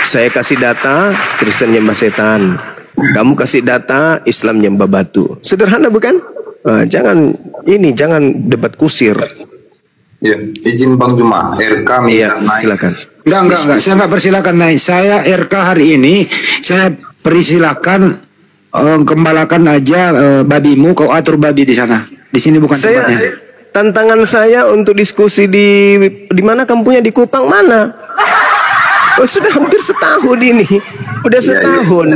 Saya kasih data, Kristen menyembah setan. Kamu kasih data, Islam menyembah batu. Sederhana bukan? Jangan debat kusir. Ya, izin Bang Juma, RK minta naik. Silakan. Enggak. Saya nggak persilakan naik. Saya RK hari ini, saya persilakan gembalakan aja babimu, kau atur babi di sana. Di sini bukan tempatnya. Tantangan saya untuk diskusi di mana kampungnya, di Kupang mana? Oh, sudah hampir setahun ini. Udah setahun.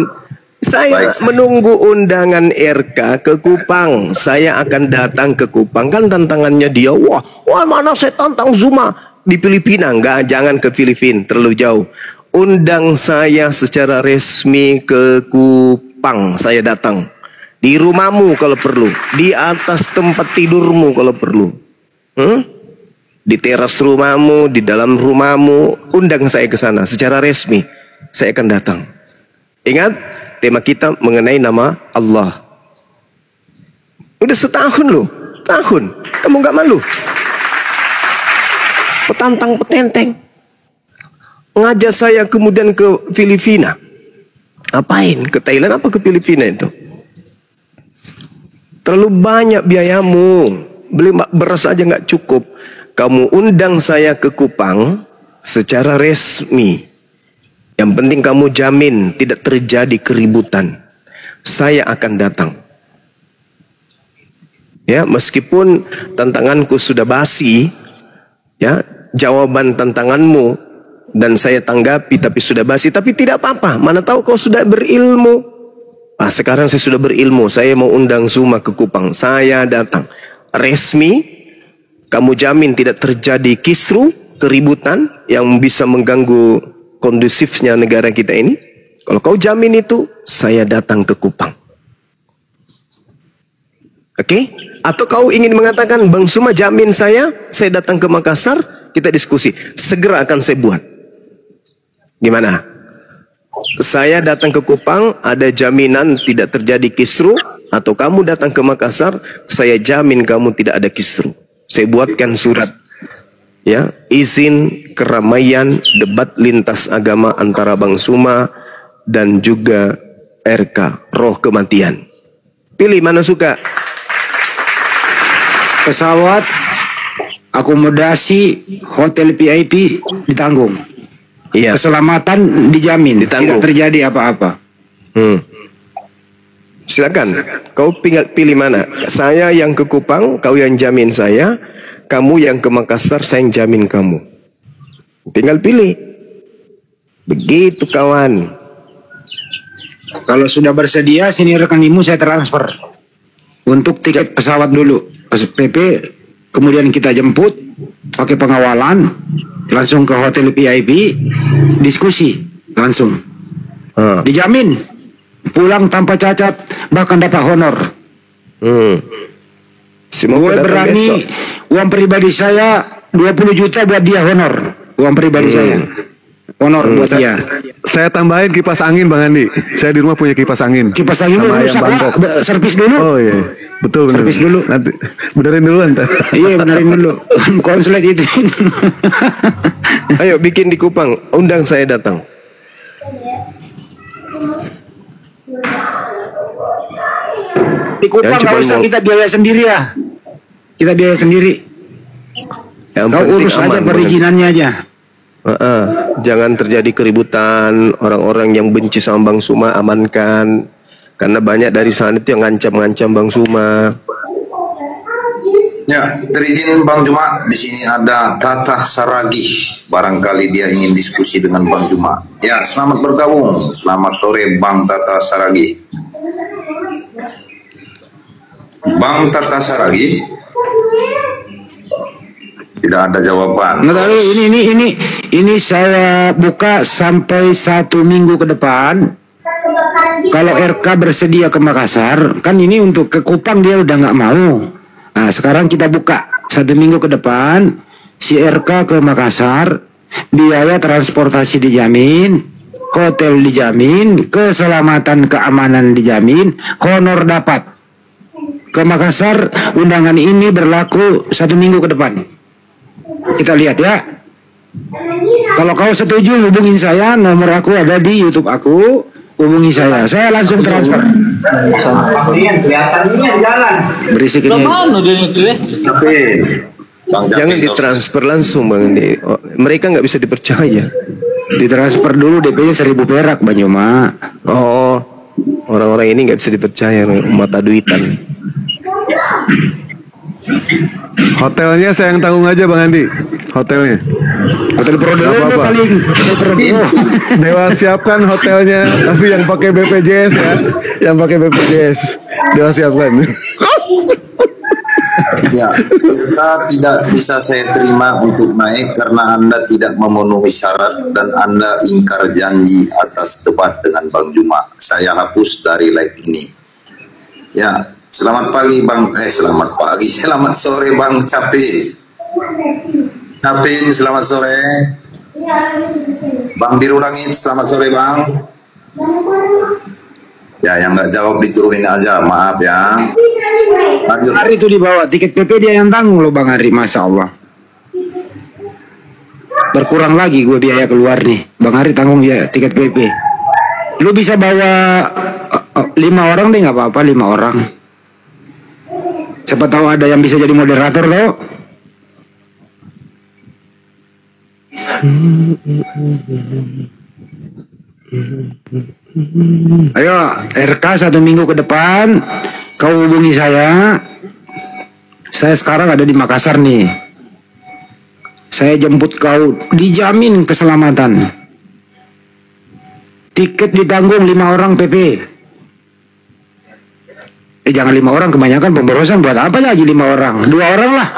Saya menunggu undangan RK ke Kupang. Saya akan datang ke Kupang. Kan tantangannya dia, wah mana saya tantang Zuma di Filipina. Enggak, jangan ke Filipina, terlalu jauh. Undang saya secara resmi ke Kupang. Saya datang. Di rumahmu kalau perlu. Di atas tempat tidurmu kalau perlu. Di teras rumahmu, di dalam rumahmu. Undang saya ke sana secara resmi. Saya akan datang. Ingat, tema kita mengenai nama Allah. Udah setahun loh. Tahun. Kamu gak malu? Petantang petenteng. Ngajak saya kemudian ke Filipina. Apain? Ke Thailand apa ke Filipina itu? Terlalu banyak biayamu. Beli beras aja gak cukup. Kamu undang saya ke Kupang secara resmi. Yang penting kamu jamin tidak terjadi keributan. Saya akan datang. Ya, meskipun tantanganku sudah basi, ya, jawaban tantanganmu dan saya tanggapi tapi sudah basi, tapi tidak apa-apa. Mana tahu kau sudah berilmu. Sekarang saya sudah berilmu. Saya mau undang Zuma ke Kupang. Saya datang. Resmi. Kamu jamin tidak terjadi kisru, keributan yang bisa mengganggu kondusifnya negara kita ini. Kalau kau jamin itu, saya datang ke Kupang. Oke? Atau kau ingin mengatakan, Bang Zuma jamin saya datang ke Makassar, kita diskusi. Segera akan saya buat. Gimana? Saya datang ke Kupang, ada jaminan tidak terjadi kisru, atau kamu datang ke Makassar, saya jamin kamu tidak ada kisru. Saya buatkan surat. Ya, izin keramaian debat lintas agama antara Bang Zuma dan juga RK, roh kematian. Pilih mana suka. Pesawat, akomodasi, hotel VIP ditanggung. Iya. Keselamatan dijamin, ditanggung. tidak terjadi apa-apa. Silakan. Kau pilih mana? Saya yang ke Kupang, kau yang jamin saya. Kamu yang ke Makassar, saya yang jamin kamu. Tinggal pilih. Begitu kawan. Kalau sudah bersedia, sini rekeningmu saya transfer. Untuk tiket pesawat dulu. PP, kemudian kita jemput, pakai pengawalan, langsung ke hotel VIP, diskusi, langsung. Dijamin. Pulang tanpa cacat, bahkan dapat honor. Gue berani, uang pribadi saya 20 juta buat dia honor. Uang pribadi saya. Honor buat dia. Saya tambahin kipas angin Bang Andi. Saya di rumah punya kipas angin. Kipas angin sama rusak lah, servis dulu. Oh iya, betul benar. Servis dulu. Nanti benerin dulu ntar. Iya, benerin dulu. Konslet itu. Ayo bikin di Kupang, undang saya datang. Di Kupang nggak usah, kita biaya sendiri ya. Kita biaya sendiri. Kau urus aja perizinannya aja. Jangan terjadi keributan. Orang-orang yang benci sama Bang Zuma amankan. Karena banyak dari sana itu yang ngancam-ngancam Bang Zuma. Ya, terizin Bang Juma, di sini ada Tata Saragih. Barangkali dia ingin diskusi dengan Bang Juma. Ya, selamat bergabung. Selamat sore Bang Tata Saragih. Bang Tata Saragih. Tidak ada jawaban. Nggak tahu, ini saya buka sampai 1 minggu ke depan. Kalau RK bersedia ke Makassar, kan ini untuk ke Kupang dia udah nggak mau. Nah, sekarang kita buka 1 minggu ke depan, si RK ke Makassar, biaya transportasi dijamin, hotel dijamin, keselamatan keamanan dijamin, honor dapat. Ke Makassar undangan ini berlaku 1 minggu ke depan. Kita lihat ya. Kalau kau setuju hubungin saya, nomor aku ada di YouTube aku, hubungi saya langsung transfer. Berisik ini. Tapi Jangan ditransfer langsung Bang Andi. Mereka nggak bisa dipercaya. Ditransfer dulu DP-nya 1.000 perak Bang Yoma. Oh, orang-orang ini nggak bisa dipercaya, mata duitan. Hotelnya saya yang tanggung aja Bang Andi. Hotelnya. Hotel Prodeo paling. Dewa siapkan hotelnya, tapi yang pakai BPJS ya. Yang pakai BPJS. Dewa siapkan. ya, kita tidak bisa saya terima untuk naik karena Anda tidak memenuhi syarat dan Anda ingkar janji atas debat dengan Bang Juma. Saya hapus dari live ini. Ya, selamat pagi Bang. Selamat sore Bang Capin. Selamat sore. Bang Biru Langit, selamat sore Bang. Ya, yang nggak jawab diturunin aja, maaf ya. Lanjut. Hari itu dibawa tiket PP dia yang tanggung loh Bang Hari, Masya Allah. Berkurang lagi gue biaya keluar nih. Bang Hari tanggung ya tiket PP. Lu bisa bawa 5 orang deh, nggak apa-apa 5 orang. Siapa tahu ada yang bisa jadi moderator loh. Ayo RK 1 minggu ke depan kau hubungi saya. Saya sekarang ada di Makassar nih. Saya jemput kau, dijamin keselamatan. Tiket ditanggung 5 orang PP. Jangan 5 orang, kebanyakan pemborosan. Buat apa lagi 5 orang? 2 orang lah.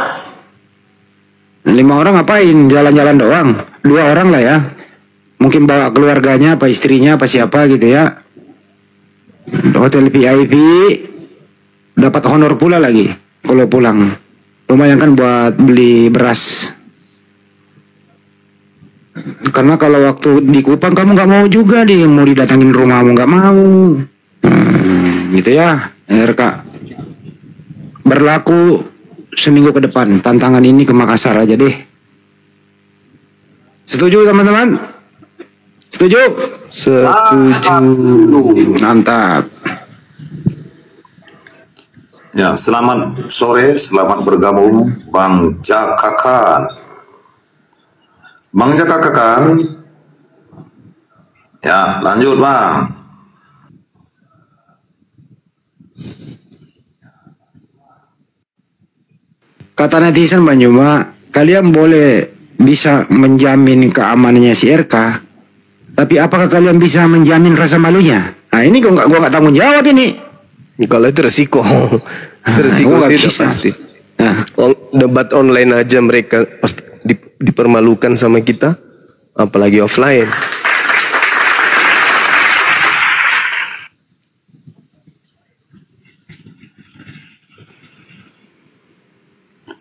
5 orang ngapain? Jalan-jalan doang. 2 orang lah ya. Mungkin bawa keluarganya, apa istrinya, apa siapa gitu ya. Hotel VIP. Dapat honor pula lagi kalau pulang. Lumayan kan buat beli beras. Karena kalau waktu di Kupang kamu nggak mau juga nih, mau didatangin rumahmu nggak mau. Gitu ya, RK. Berlaku seminggu ke depan. Tantangan ini ke Makassar aja deh. Setuju teman-teman? Setuju? Setuju. Mantap. Ya, selamat sore, selamat bergabung Bang Jakakan. Bang Jakakan. Ya, lanjut Bang. Kata netizen Bang Juma, kalian boleh bisa menjamin keamanannya si RK, tapi apakah kalian bisa menjamin rasa malunya? Nah ini gua nggak tanggung jawab ini. Kalau itu resiko. Resiko itu pasti. Debat online aja mereka pasti dipermalukan sama kita, apalagi offline.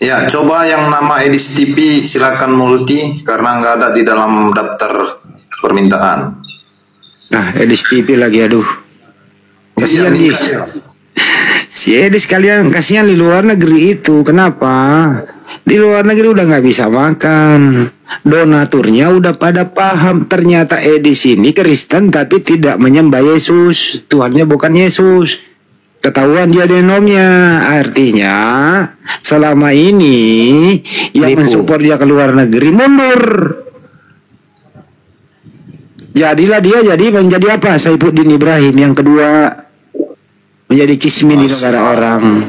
Ya, coba yang nama Edis TV silakan multi karena nggak ada di dalam daftar permintaan. Nah, Edis TV lagi, aduh. Kasihan sih. Si Edis kalian kasihan di luar negeri itu. Kenapa? Di luar negeri udah nggak bisa makan. Donaturnya udah pada paham. Ternyata Edis ini Kristen tapi tidak menyembah Yesus. Tuhannya bukan Yesus. Ketahuan dia denomnya. Artinya selama ini yang mensupport dia ke luar negeri mundur. Jadilah dia menjadi apa? Saifuddin Ibrahim yang kedua. Menjadi kismin di negara orang.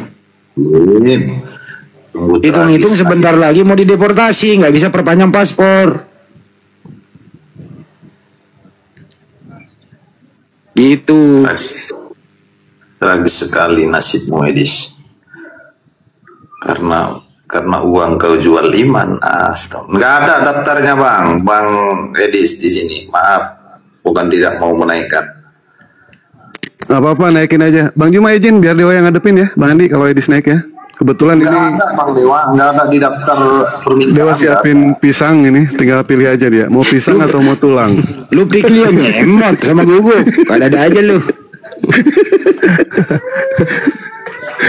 Hitung-hitung sebentar lagi mau dideportasi, nggak bisa perpanjang paspor. Gitu. Tragis sekali nasibmu Edis. Karena uang kau jual iman. Nggak ada daftarnya Bang Edis di sini. Maaf, bukan tidak mau menaikkan. Gak apa-apa, naikin aja. Bang Juma izin biar Dewa yang ngadepin ya, Bang Andi kalau Edis naik ya. Kebetulan Nggak ini ada Bang Dewa, nggak ada di daftar permintaan. Dewa siapin pisang ini, tinggal pilih aja dia. Mau pisang atau mau tulang? Lu pikir nyemot sama gugup. Ada aja lu.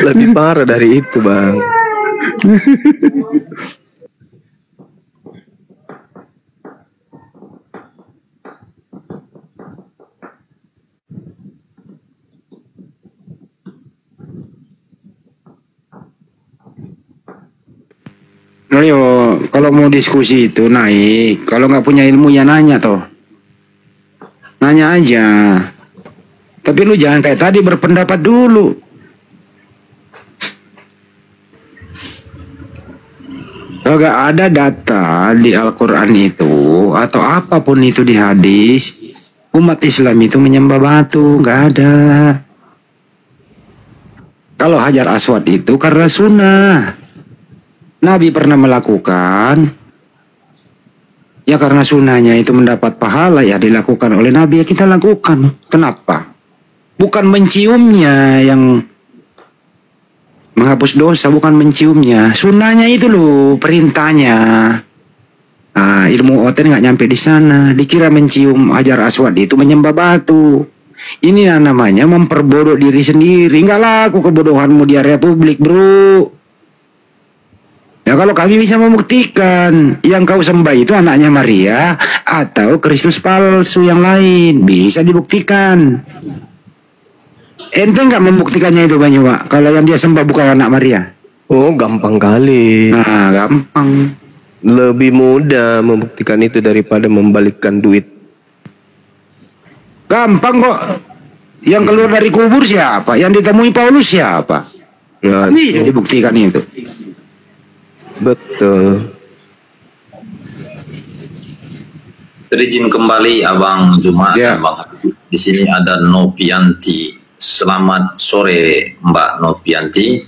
Lebih parah dari itu, Bang. Ayo, kalau mau diskusi itu naik. Kalau nggak punya ilmu ya nanya toh. Nanya aja. Tapi lu jangan kayak tadi berpendapat dulu. Kagak ada data di Al-Quran itu atau apapun itu di hadis umat Islam itu menyembah batu, nggak ada. Kalau Hajar Aswad itu karena sunnah. Nabi pernah melakukan, ya karena sunnahnya itu mendapat pahala ya dilakukan oleh Nabi ya kita lakukan. Kenapa? Bukan menciumnya yang menghapus dosa, bukan menciumnya. Sunnahnya itu loh, perintahnya. Nah, ilmu oten nggak nyampe di sana. Dikira mencium Hajar Aswad itu menyembah batu. Ini namanya memperbodoh diri sendiri. Nggak laku kebodohanmu di area publik, bro. Ya kalau kami bisa membuktikan yang kau sembah itu anaknya Maria atau Kristus palsu yang lain, bisa dibuktikan. Ente nggak membuktikannya itu Banyu, Pak? Kalau yang dia sembah bukan anak Maria? Oh, gampang kali. Nah, gampang. Lebih mudah membuktikan itu daripada membalikkan duit. Gampang kok. Yang keluar dari kubur siapa? Yang ditemui Paulus siapa? Nah, bisa dibuktikan itu. Betul. Izin kembali Abang Juma, Abang. Di sini ada Nopianti. Selamat sore Mbak Nopianti.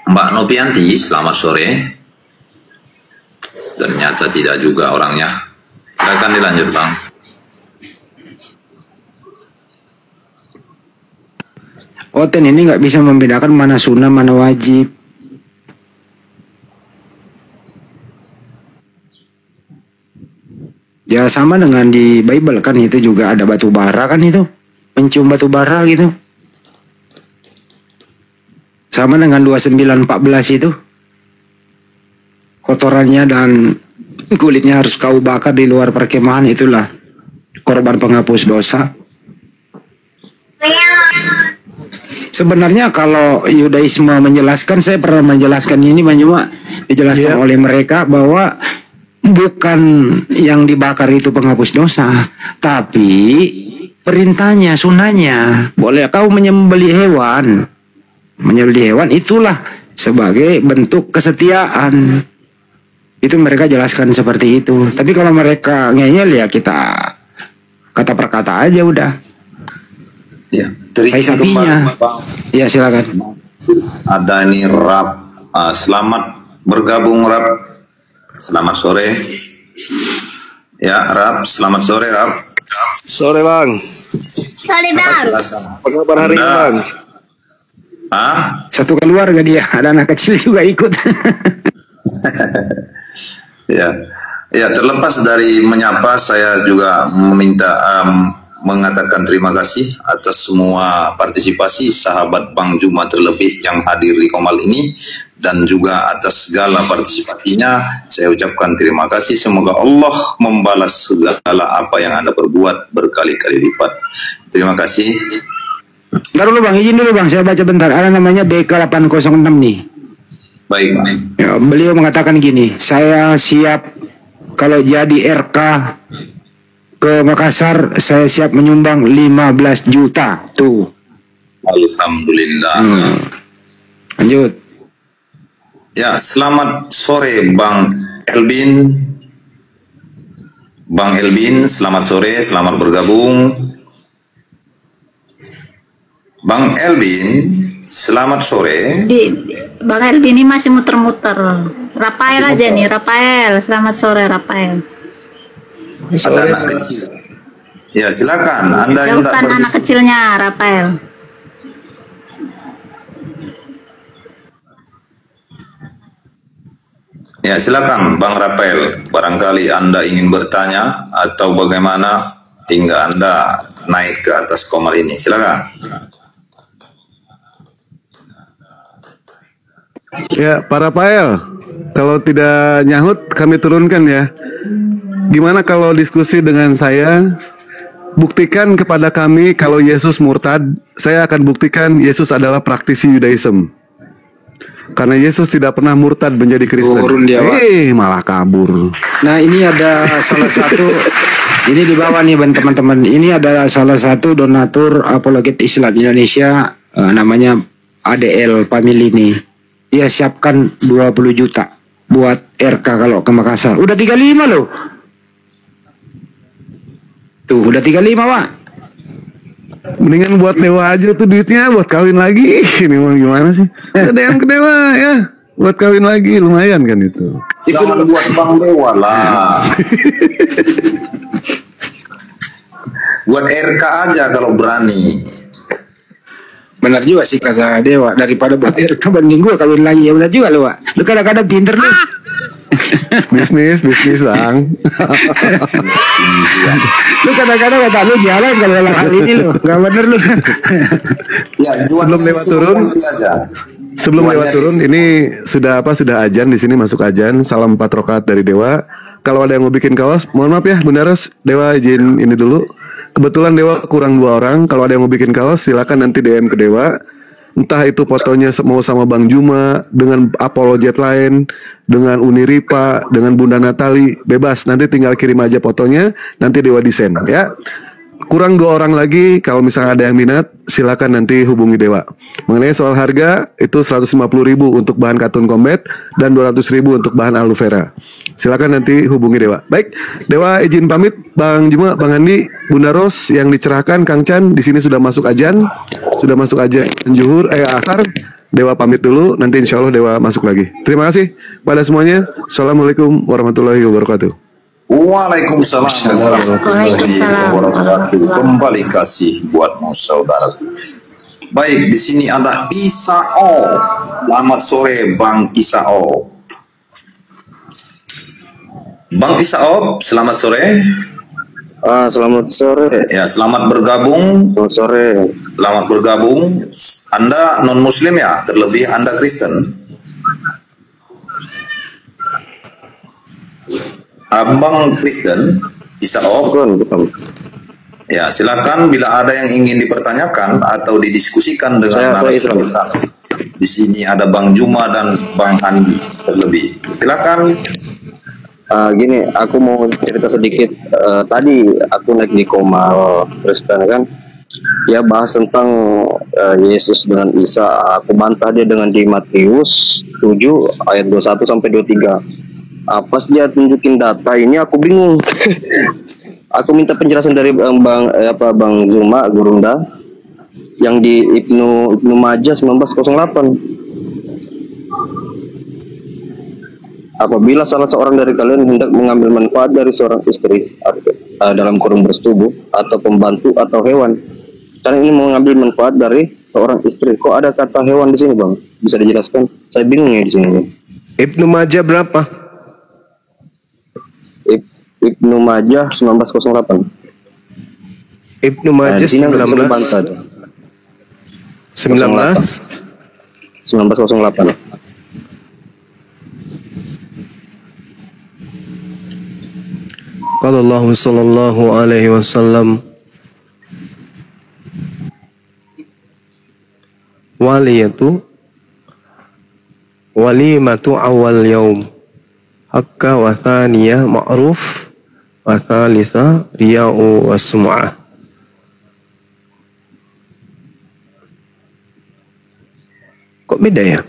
Mbak Nopianti, selamat sore. Ternyata tidak juga orangnya. Silakan dilanjut Bang. Oten ini nggak bisa membedakan mana sunnah mana wajib. Ya sama dengan di Bible kan itu juga ada batu bara kan itu, mencium batu bara gitu. Sama dengan 29:14 itu, kotorannya dan kulitnya harus kau bakar di luar perkemahan, itulah korban penghapus dosa. Sebenarnya kalau Yudaisme menjelaskan, saya pernah menjelaskan ini cuma dijelaskan oleh mereka bahwa bukan yang dibakar itu penghapus dosa, tapi perintahnya, sunnahnya. Boleh kau menyembelih hewan. Menyembelih hewan itulah sebagai bentuk kesetiaan. Itu mereka jelaskan seperti itu. Tapi kalau mereka ngeyel ya kita kata per kata aja udah. Ya, terima sapinya. Ya silakan. Ada ini Rap. Selamat bergabung Rap. Selamat sore. Ya Rap, selamat sore Rap. Sore Bang. Sore Bang. Apa kabar hari ini Bang? Hah? Satu keluarga dia, ada anak kecil juga ikut. Ya, ya terlepas dari menyapa, saya juga meminta mengatakan terima kasih atas semua partisipasi sahabat Bang Juma terlebih yang hadir di Komal ini, dan juga atas segala partisipasinya saya ucapkan terima kasih. Semoga Allah membalas segala apa yang Anda perbuat berkali-kali lipat. Terima kasih. Bentar dulu Bang, izin dulu Bang, saya baca bentar. Ada namanya BK806 nih. Baik. Ya, beliau mengatakan gini, saya siap kalau jadi RK ke Makassar, saya siap menyumbang 15 juta. Tuh. Alhamdulillah. Lanjut. Ya, selamat sore Bang Elvin. Bang Elvin, selamat sore, selamat bergabung. Bang Elvin, selamat sore. Bang Elvin ini masih muter-muter. Rafael aja nih, Rafael. Selamat sore Rafael. Ada anak kecil. Ya silakan. Anda yang bukan anak kecilnya Rafael. Ya, silakan Bang Rafael. Barangkali Anda ingin bertanya atau bagaimana hingga Anda naik ke atas komal ini. Silakan. Ya, Pak Rafael, kalau tidak nyahut kami turunkan ya. Gimana kalau diskusi dengan saya? Buktikan kepada kami kalau Yesus murtad. Saya akan buktikan Yesus adalah praktisi Yudaism. Karena Yesus tidak pernah murtad menjadi Kristen. Turun dia, Pak. Malah kabur. Nah, ini ada salah satu, ini di bawah nih teman-teman. Ini adalah salah satu donatur apologet Islam Indonesia, namanya ADL Family ini. Dia siapkan 20 juta buat RK kalau ke Makassar. Udah 35 loh. Tuh, udah 35, Pak. Mendingan buat dewa aja tuh duitnya, buat kawin lagi. Ini mau gimana sih? Gedean ke dewa ya, buat kawin lagi lumayan kan itu. Jangan buat Bang Dewa lah. Buat RK aja kalau berani. Benar juga sih kata Dewa, daripada buat RK banding gua kawin lagi. Ya benar juga lo, Pak. Lu kadang-kadang pinter lu. bisnis Bang. Lu kadang-kadang kata lu jalan kalau dalam hal ini lu, nggak bener lu. Ya, sebelum lewat turun ini sudah ajan di sini, masuk ajan. Salam 4 rakaat dari Dewa. Kalau ada yang mau bikin kaos, mohon maaf ya Bunda Ros, Dewa izin ini dulu. Kebetulan Dewa kurang 2 orang. Kalau ada yang mau bikin kaos, silakan nanti DM ke Dewa. Entah itu fotonya mau sama Bang Juma, dengan apologet lain, dengan Uni Ripa, dengan Bunda Natali, bebas. Nanti tinggal kirim aja fotonya, nanti Dewa desain ya. Kurang 2 orang lagi, kalau misalnya ada yang minat, silakan nanti hubungi Dewa. Mengenai soal harga, itu 150.000 untuk bahan katun combat dan 200.000 untuk bahan aloe vera. Silakan nanti hubungi Dewa. Baik, Dewa izin pamit. Bang Juma, Bang Andi, Bunda Ros yang dicerahkan, Kang Chan di sini sudah masuk ajan, zuhur, asar. Dewa pamit dulu, nanti insya Allah Dewa masuk lagi. Terima kasih pada semuanya. Assalamualaikum warahmatullahi wabarakatuh. Waalaikumsalam warahmatullahi wabarakatuh. Kembali kasih buatmu saudara. Baik, di sini ada Isao. Selamat sore Bang Isao. Bang Isao, selamat sore. Selamat sore. Ya, selamat bergabung. Selamat sore. Selamat bergabung. Anda non Muslim ya, terlebih Anda Kristen. Abang Kristen, Isao. Bukan. Ya, silakan bila ada yang ingin dipertanyakan atau didiskusikan dengan narasumber kita. Di sini ada Bang Juma dan Bang Andi terlebih. Silakan. Gini, aku mau cerita sedikit. Tadi aku naik di Komal Kristen kan, dia bahas tentang Yesus dengan Isa. Aku bantah dia dengan di Matius 7 ayat 21 sampai 23. Pas dia tunjukin data ini aku bingung. Aku minta penjelasan dari Bang Zuma Gurunda yang di Ibnu Majah 1908. Apabila salah seorang dari kalian hendak mengambil manfaat dari seorang istri dalam kurung bersetubuh atau pembantu atau hewan, karena ini mengambil manfaat dari seorang istri. Kok ada kata hewan di sini, Bang? Bisa dijelaskan? Saya bingung ya di sini. Ibnu Majah berapa? Ibnu Majah 1908. Ibnu Majah 1908. Qala Allah sallallahu alaihi wasallam walimatu awal yaum hakka wa thaniyah ma'ruf wa thalitha riya'u wa sum'ah. Kok beda ya?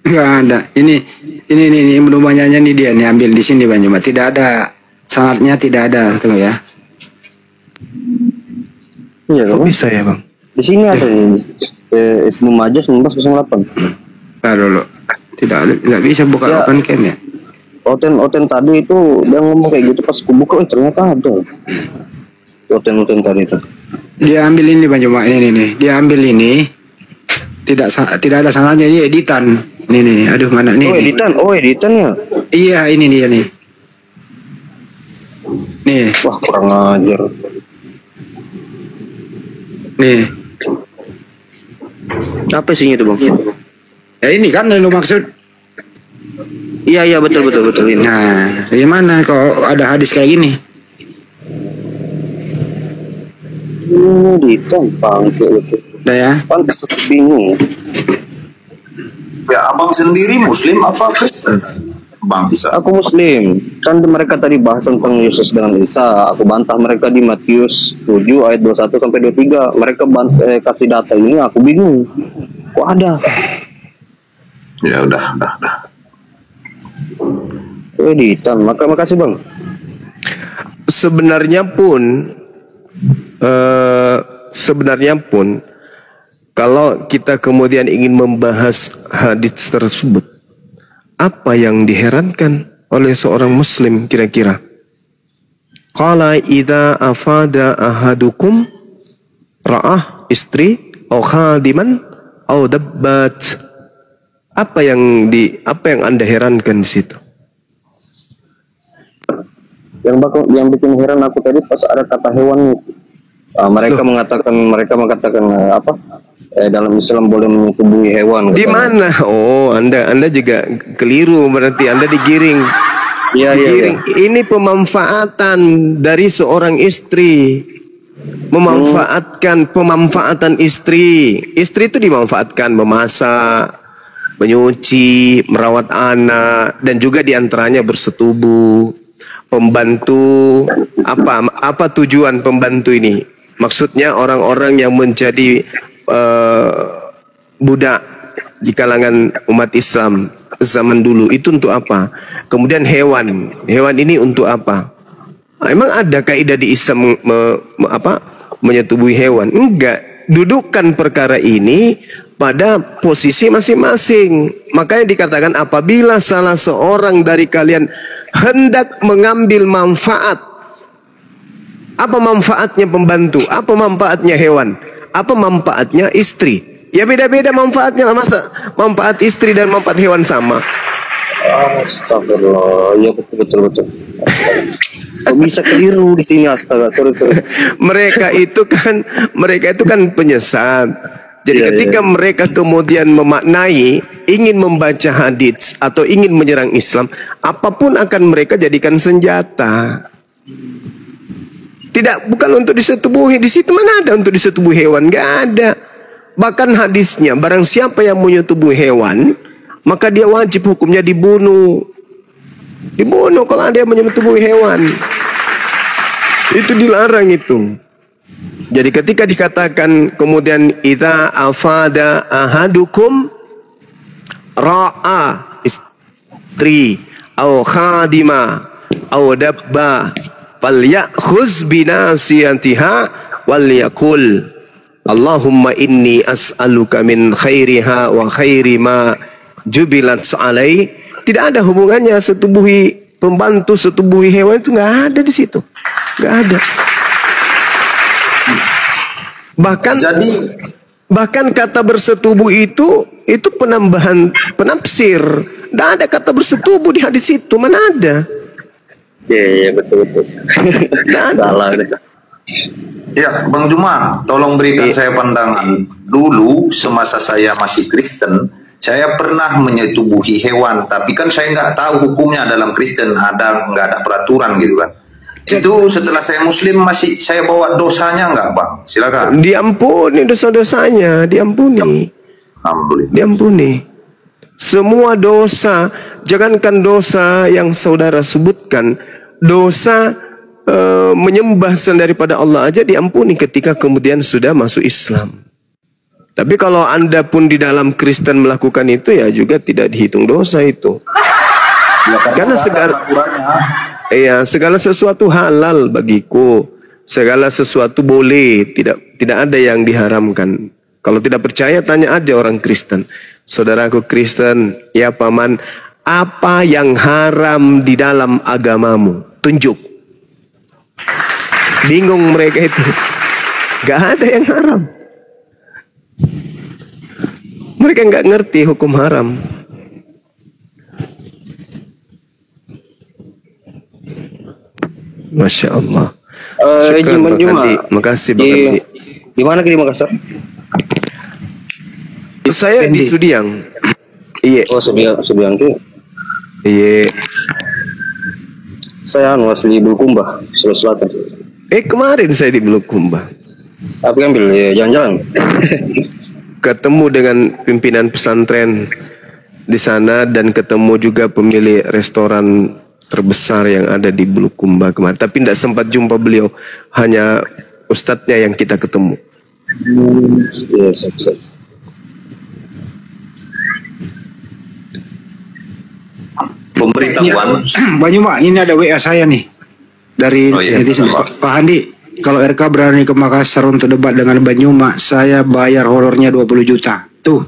Enggak ada. Ini rumahnya nih dia nih ambil di sini Bang Juma. Tidak ada sanadnya, tidak ada tuh ya. Iya, kok bisa ya Bang? Di sini ada Ibnu Majah 1908. Nah dulu. Tidak bisa buka ya, open cam ya. Oten tadi itu dia ngomong kayak gitu, pas aku buka ternyata ada. Oten tadi itu. Dia ambil ini Bang Juma, ini. Dia ambil ini. Tidak ada sanadnya, ini editan. Nih, aduh mana nih? Editan ya. Iya, ini dia nih. Nih. Wah, kurang ajar. Nih. Apa isinya itu, Bang? Ya ini kan yang lu maksud. Iya, betul ini. Nah, gimana kok ada hadis kayak gini? Ini ditampang gitu. Nah ya. Pantas bingung. Ya, abang sendiri Muslim apa Kristen? Bang Isa. Aku Muslim. Kan mereka tadi bahas tentang Yesus dengan Isa. Aku bantah mereka di Matius 7 ayat 21 sampai 23. Mereka kasih data ini, aku bingung. Kok ada? Ya udah. Editan. Makasih Bang. Sebenarnya pun kalau kita kemudian ingin membahas hadis tersebut, apa yang diherankan oleh seorang muslim kira-kira? Qala idza afada ahadukum ra'ah istri aw khadiman aw dabbat. Apa yang Anda herankan di situ? Yang bikin heran aku tadi pas ada kata hewan. Mereka mengatakan apa? Dalam Islam boleh menyetubuhi hewan. Di mana? Oh, Anda juga keliru, berarti Anda digiring. Iya. Ini pemanfaatan dari seorang istri. Pemanfaatan istri. Istri itu dimanfaatkan memasak, menyuci, merawat anak, dan juga diantaranya bersetubuh, pembantu. Apa tujuan pembantu ini? Maksudnya orang-orang yang menjadi budak di kalangan umat Islam zaman dulu itu untuk apa? Kemudian hewan ini untuk apa? Emang ada kaidah di Islam menyetubuhi hewan? Enggak. Dudukkan perkara ini pada posisi masing-masing. Makanya dikatakan apabila salah seorang dari kalian hendak mengambil manfaat, apa manfaatnya pembantu? Apa manfaatnya hewan? Apa manfaatnya istri? Ya beda-beda manfaatnya lah. Masa manfaat istri dan manfaat hewan sama? Astagfirullah. Ya betul. Kok bisa keliru di sini, astaga. Sorry. Mereka itu kan penyesat. Jadi ketika mereka kemudian memaknai, ingin membaca hadits atau ingin menyerang Islam, apapun akan mereka jadikan senjata. Bukan untuk disetubuhi. Di situ mana ada untuk disetubuhi hewan? Gak ada. Bahkan hadisnya, barang siapa yang menyetubuhi hewan, maka dia wajib hukumnya dibunuh. Dibunuh kalau ada yang menyetubuhi hewan. Itu dilarang itu. Jadi ketika dikatakan kemudian idza afada ahadukum ra'a istri aw khadima aw dabba falyakhuz binasiyatiha wal yaqul Allahumma inni as'aluka min khairiha wa khairi ma jubilat alai. Tidak ada hubungannya setubuhi pembantu, setubuhi hewan, itu nggak ada di situ, nggak ada. Bahkan kata bersetubuh itu penambahan penafsir. Tidak ada kata bersetubuh di hadis itu, mana ada? Iya betul. Salah. Ya, Bang Juma, tolong berikan saya pandangan. Dulu semasa saya masih Kristen, saya pernah menyetubuhi hewan, tapi kan saya nggak tahu hukumnya dalam Kristen, nggak ada peraturan gitu kan. Itu setelah saya Muslim masih saya bawa dosanya nggak, Bang? Silakan. Diampuni dosa-dosanya, diampuni. Alhamdulillah. Diampuni. Semua dosa, jangankan dosa yang saudara sebutkan, dosa menyembah selain daripada Allah aja diampuni ketika kemudian sudah masuk Islam. Tapi kalau Anda pun di dalam Kristen melakukan itu, ya juga tidak dihitung dosa itu. Ya, karena segala sesuatu halal bagiku, segala sesuatu boleh, tidak ada yang diharamkan. Kalau tidak percaya, tanya aja orang Kristen. Saudaraku Kristen, ya paman, apa yang haram di dalam agamamu? Tunjuk. Bingung mereka itu. Gak ada yang haram. Mereka nggak ngerti hukum haram. Masya Allah. Rejim Bang Juma. Makasih Bang Andi. Di mana di Makassar? Saya di Sudiang. Iya. Oh, Sudiang tuh. Iya. Saya asli Bulukumba, Sulawesi Selatan. Kemarin saya di Bulukumba. Apa ambil ya, jalan-jalan? Ketemu dengan pimpinan pesantren di sana dan ketemu juga pemilik restoran terbesar yang ada di Bulukumba kemarin. Tapi tidak sempat jumpa beliau, hanya ustadznya yang kita ketemu. Yes. Pemberitahuan. Banyuma, ini ada WA saya nih dari netizen. Pak Handi, kalau RK berani ke Makassar untuk debat dengan Banyuma, saya bayar horornya 20 juta. Tuh.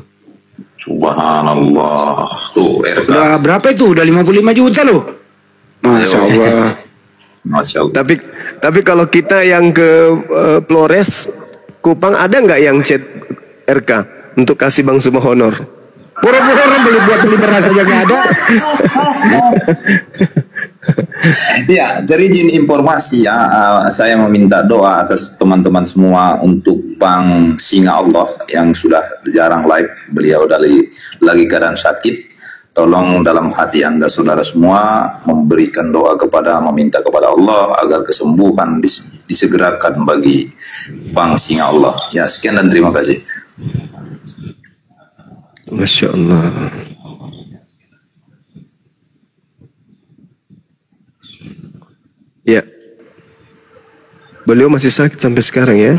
Subhanallah. Tuh RK. Udah berapa itu? Udah 55 juta loh. Masya Allah. Masya Allah. Tapi kalau kita yang ke Flores, Kupang, ada nggak yang chat RK untuk kasih Bang Suma honor? Pura-pura beli beras aja nggak ada. Ya, dari izin informasi ya, saya meminta doa atas teman-teman semua untuk Bang Singa Allah yang sudah jarang live. Beliau lagi keadaan sakit. Tolong dalam hati Anda saudara semua memberikan doa meminta kepada Allah agar kesembuhan disegerakan bagi Bang Singa Allah. Ya, sekian dan terima kasih. Masya Allah. Ya, beliau masih sakit sampai sekarang ya?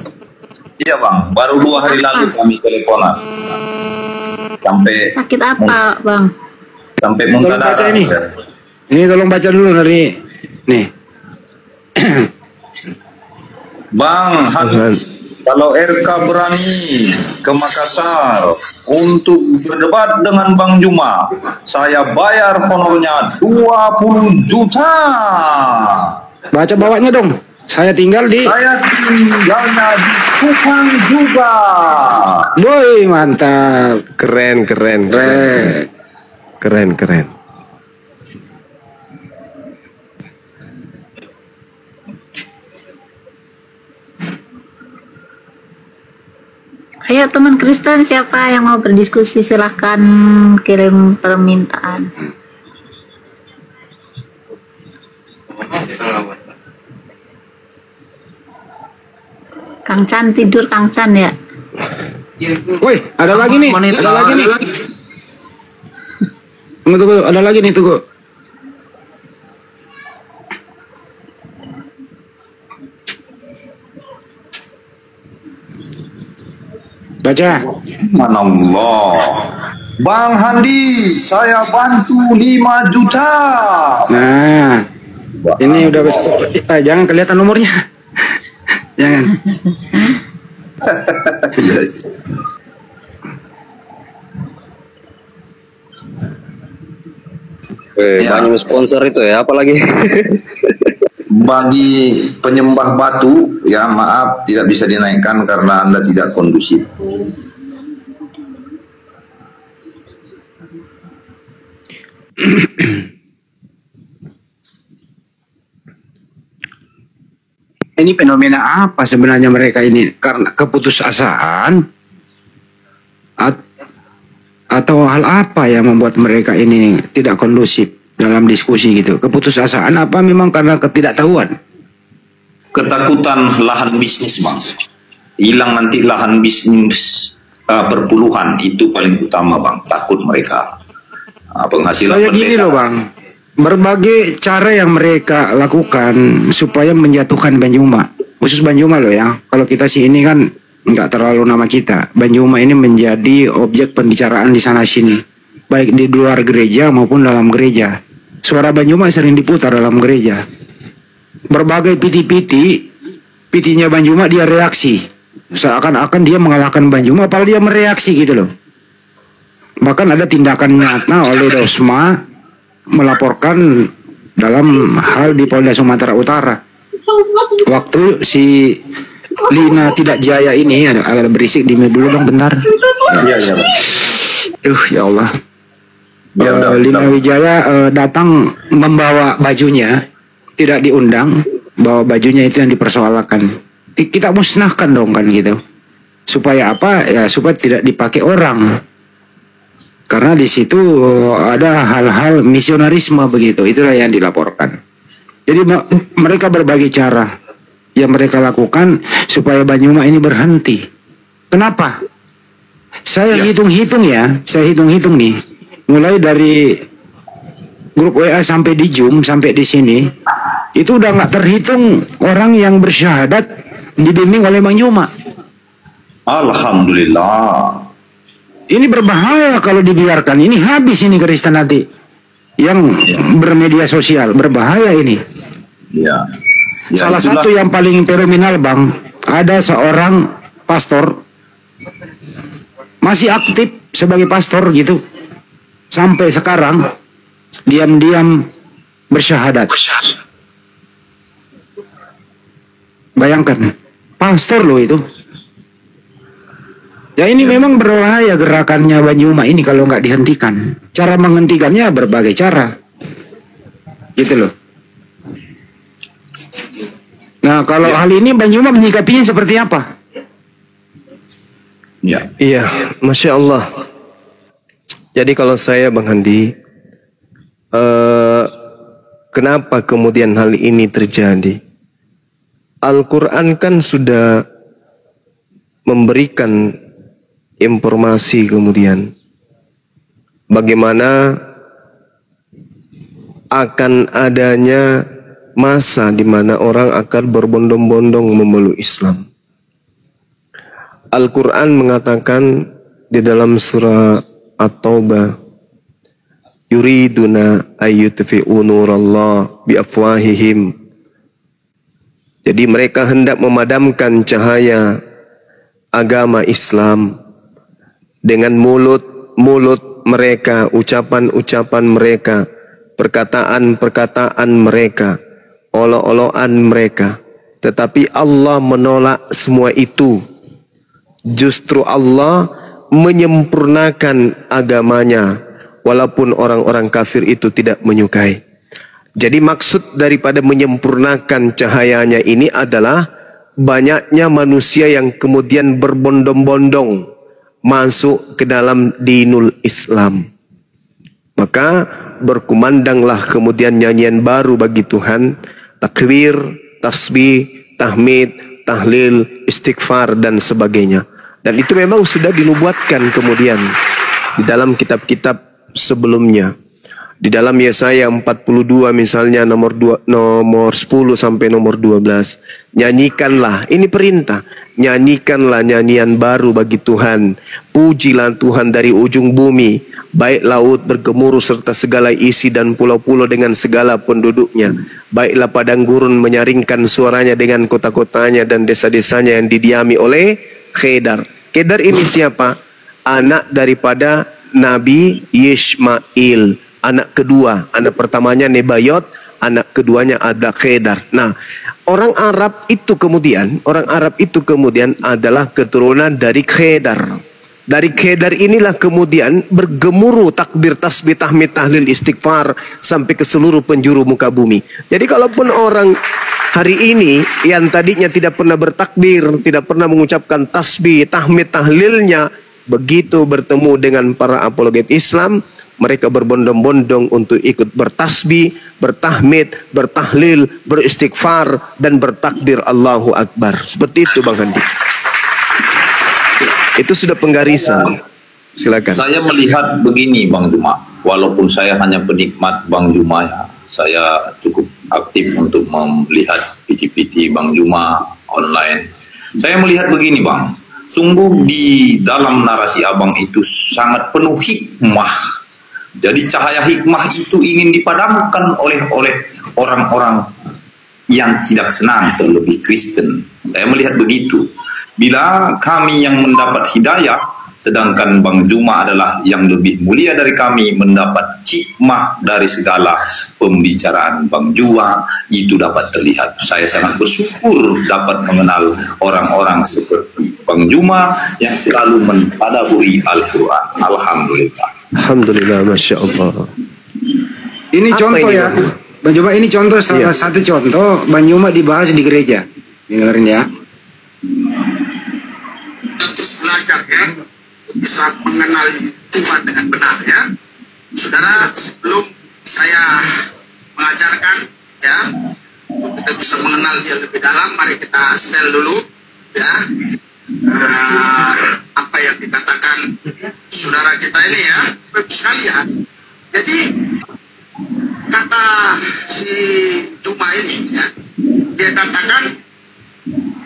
Iya Bang, baru 2 hari lalu kami teleponan. Sampai sakit apa Bang? Sampai muntah darah. Ini tolong baca dulu dari nih. Bang, kalau RK berani ke Makassar untuk berdebat dengan Bang Juma, saya bayar honornya 20 juta. Baca bawahnya dong. Saya tinggalnya di Kupang juga. Boy, mantap. Keren. Ayo teman Kristen, siapa yang mau berdiskusi silahkan kirim permintaan. Kang Chan tidur, Kang Chan ya. Woi, ada lagi nih. Tunggu, ada lagi nih, tunggu. Baca. Manallah. Bang Handi, saya bantu 5 juta. Nah, ini udah besok. Jangan kelihatan nomornya. Jangan. Banyak sponsor itu ya, apalagi. Bagi penyembah batu, ya maaf tidak bisa dinaikkan karena Anda tidak kondusif. Ini fenomena apa sebenarnya mereka ini? Karena keputusasaan atau hal apa yang membuat mereka ini tidak kondusif dalam diskusi gitu? Keputusasaan apa memang karena ketidaktahuan? Ketakutan lahan bisnis Bang. Hilang nanti lahan bisnis perpuluhan, itu paling utama Bang. Takut mereka. Penghasilan kayak gini loh Bang, berbagai cara yang mereka lakukan supaya menjatuhkan Banyuma, khusus Banyuma loh ya. Kalau kita sih ini kan nggak terlalu nama kita. Banyuma ini menjadi objek pembicaraan di sana sini, baik di luar gereja maupun dalam gereja. Suara Banyuma sering diputar dalam gereja. Berbagai piti-pitinya Banyuma dia reaksi, seakan-akan dia mengalahkan Banyuma, padahal dia mereaksi gitu loh. Bahkan ada tindakan nyata oleh Dosma melaporkan dalam hal di Polda Sumatera Utara. Waktu si Lina Tidak Jaya ini ada berisik di dulu dong bentar. Iya. Ya Allah. Lina Wijaya datang membawa bajunya, tidak diundang, bahwa bajunya itu yang dipersoalkan. Kita musnahkan dong kan gitu. Supaya apa? Ya supaya tidak dipakai orang. Karena di situ ada hal-hal misionarisme begitu. Itulah yang dilaporkan. Jadi mereka berbagai cara yang mereka lakukan supaya Banyuma ini berhenti. Kenapa? Saya hitung-hitung ya, saya hitung-hitung nih. Mulai dari grup WA sampai di Zoom sampai di sini, itu udah nggak terhitung orang yang bersyahadat dibimbing oleh Banyuma. Alhamdulillah. Ini berbahaya kalau dibiarkan. Ini habis ini Kristen nanti yang bermedia sosial, berbahaya ini. Ya. Salah satu yang paling fenomenal Bang, ada seorang pastor masih aktif sebagai pastor gitu sampai sekarang diam-diam bersyahadat. Bayangkan, pastor loh itu. Ya ini memang berbahaya gerakannya Banyuma ini kalau nggak dihentikan. Cara menghentikannya berbagai cara, gitu loh. Nah kalau hal ini Banyuma menyikapinya seperti apa? Iya, Masya Allah. Jadi kalau saya Bang Handi, kenapa kemudian hal ini terjadi? Al-Quran kan sudah memberikan informasi kemudian bagaimana akan adanya masa di mana orang akan berbondong-bondong memeluk Islam. Al-Quran mengatakan di dalam surah At-Taubah, yuriduna ayyutfi'u nurallah biafwahihim. Jadi mereka hendak memadamkan cahaya agama Islam dengan mulut mereka, ucapan-ucapan mereka, perkataan-perkataan mereka, olok-olokan mereka. Tetapi Allah menolak semua itu. Justru Allah menyempurnakan agamanya walaupun orang-orang kafir itu tidak menyukai. Jadi maksud daripada menyempurnakan cahayanya ini adalah banyaknya manusia yang kemudian berbondong-bondong masuk ke dalam dinul Islam. Maka berkumandanglah kemudian nyanyian baru bagi Tuhan, takbir, tasbih, tahmid, tahlil, istighfar dan sebagainya. Dan itu memang sudah dinubuatkan kemudian di dalam kitab-kitab sebelumnya. Di dalam Yesaya 42 misalnya nomor 10 sampai nomor 12. Nyanyikanlah, ini perintah. Nyanyikanlah nyanyian baru bagi Tuhan. Pujilah Tuhan dari ujung bumi. Baik laut bergemuruh serta segala isi dan pulau-pulau dengan segala penduduknya. Baiklah padang gurun menyaringkan suaranya dengan kota-kotanya dan desa-desanya yang didiami oleh Kedar. Kedar ini siapa? Anak daripada Nabi Yishmael. Anak kedua, anak pertamanya Nebayot, anak keduanya ada Kedar. Nah, orang Arab itu kemudian adalah keturunan dari Kedar. Dari Kedar inilah kemudian bergemuruh takbir, tasbih, tahmid, tahlil, istighfar sampai ke seluruh penjuru muka bumi. Jadi kalaupun orang hari ini yang tadinya tidak pernah bertakbir, tidak pernah mengucapkan tasbih, tahmid, tahlilnya, begitu bertemu dengan para apologet Islam, mereka berbondong-bondong untuk ikut bertasbih, bertahmid, bertahlil, beristighfar, dan bertakbir Allahu Akbar. Seperti itu Bang Handi. Itu sudah penggarisan. Silakan. Saya melihat begini Bang Juma, walaupun saya hanya penikmat Bang Juma ya, saya cukup aktif untuk melihat video-video Bang Juma online. Saya melihat begini Bang, sungguh di dalam narasi Abang itu sangat penuh hikmah. Jadi cahaya hikmah itu ingin dipadamkan oleh orang-orang yang tidak senang, terlebih Kristen. Saya melihat begitu. Bila kami yang mendapat hidayah, sedangkan Bang Juma adalah yang lebih mulia dari kami, mendapat hikmah dari segala pembicaraan Bang Juma, itu dapat terlihat. Saya sangat bersyukur dapat mengenal orang-orang seperti Bang Juma yang selalu mentadaburi Al-Quran. Alhamdulillah. Alhamdulillah, Masya Allah. Ini contoh ya. Bang Juma ini contoh salah satu contoh Bang Juma dibahas di gereja. Dengerin ya. Terus belajar ya, bisa mengenal Tuhan dengan benar ya. Saudara, sebelum saya mengajarkan ya, untuk kita bisa mengenal dia lebih dalam, mari kita setel dulu ya. Apa yang dikatakan saudara kita ini ya, bagus sekali ya. Jadi kata si Juma ini ya, dia katakan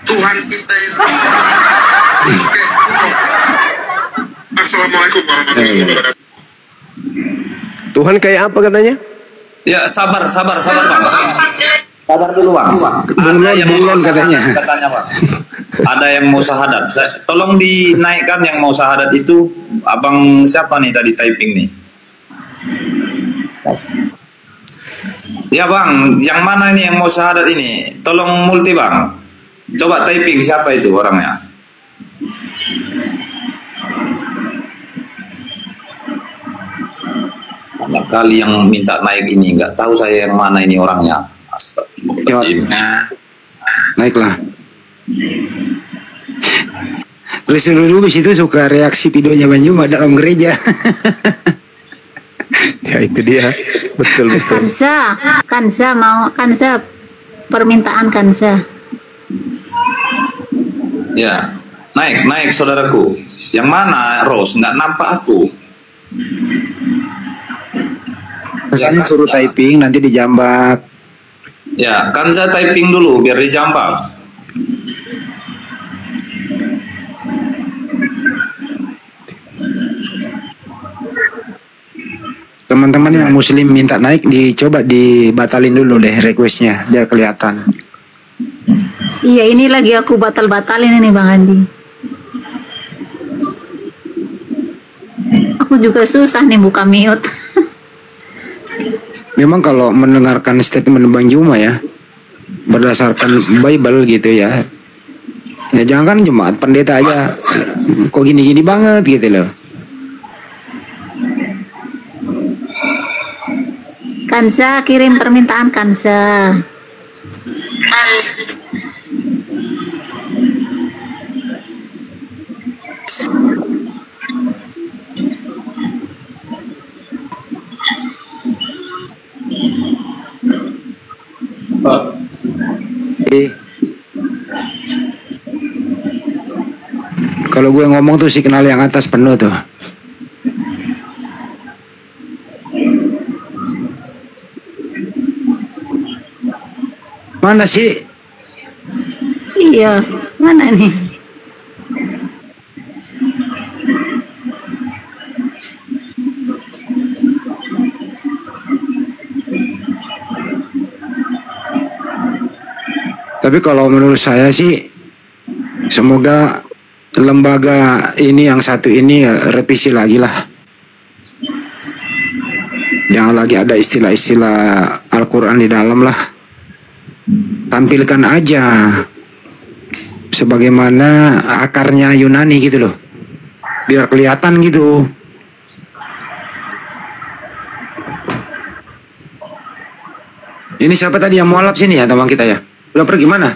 Tuhan kita itu Assalamualaikum warahmatullahi wabarakatuh. Tuhan kayak apa katanya? Ya sabar Bang. Sabar dulu Bang. Ada yang mau katanya Bang. Ada yang mau syahadat. Tolong dinaikkan yang mau syahadat itu. Abang siapa nih tadi typing nih? Ya Bang, yang mana ini yang mau syahadat ini? Tolong multi Bang. Coba typing siapa itu orangnya. Banyak kali yang minta naik ini, nggak tahu saya yang mana ini orangnya. Astagfirullahaladzim. Naiklah. Presiden dulu itu suka reaksi videonya Bang Juma dalam gereja. Ya itu dia, betul. Kansa permintaan Kansa. Ya, naik saudaraku. Yang mana Rose? Nggak nampak aku. Misalnya suruh typing nanti dijambak. Ya, Kanza typing dulu biar dijambak. Teman-teman yang muslim minta naik dicoba dibatalin dulu deh requestnya biar kelihatan. Iya, ini lagi aku batalin ini Bang Andi. Aku juga susah nih buka mute. Memang kalau mendengarkan statement Bang Juma ya, berdasarkan Bible gitu ya, ya jangan kan jemaat pendeta aja kok gini-gini banget gitu loh. Kansa, kirim permintaan Kansa. Kalau gue ngomong tuh signal yang atas penuh tuh. Mana sih? Iya, mana nih? Tapi kalau menurut saya sih, semoga lembaga ini yang satu ini revisi lagi lah. Jangan lagi ada istilah-istilah Al-Quran di dalam lah. Tampilkan aja sebagaimana akarnya Yunani gitu loh, biar kelihatan gitu. Ini siapa tadi yang mualaf sini ya teman kita ya? Udah pergi mana?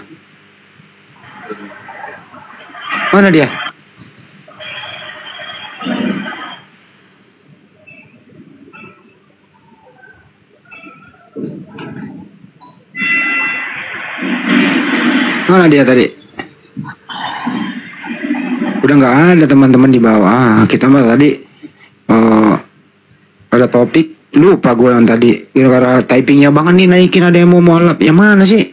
Mana dia? Mana dia tadi? Udah nggak ada teman-teman di bawah. Kita mah tadi ada topik, lupa gue yang tadi. Gara-gara typingnya banget nih naikin, ada yang mau mualaf. Yang mana sih?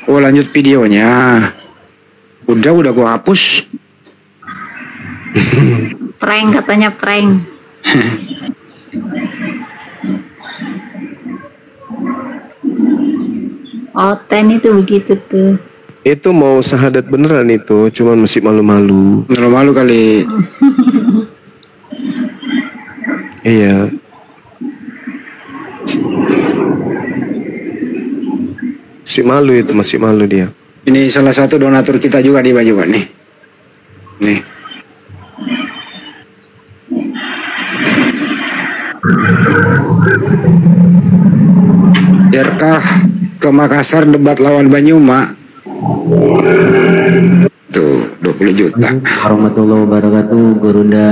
Oh lanjut videonya. Udah gue hapus. Prank katanya prank. Oten itu begitu tuh. Itu mau syahadat beneran itu, cuman masih malu-malu. Malu-malu kali. Iya. Masih malu itu, masih malu dia. Ini salah satu donatur kita juga di Baju nih. Nih. RK ke Makassar debat lawan Banyuma. Tuh 20 juta. Warahmatullahi wabarakatuh. Gurunda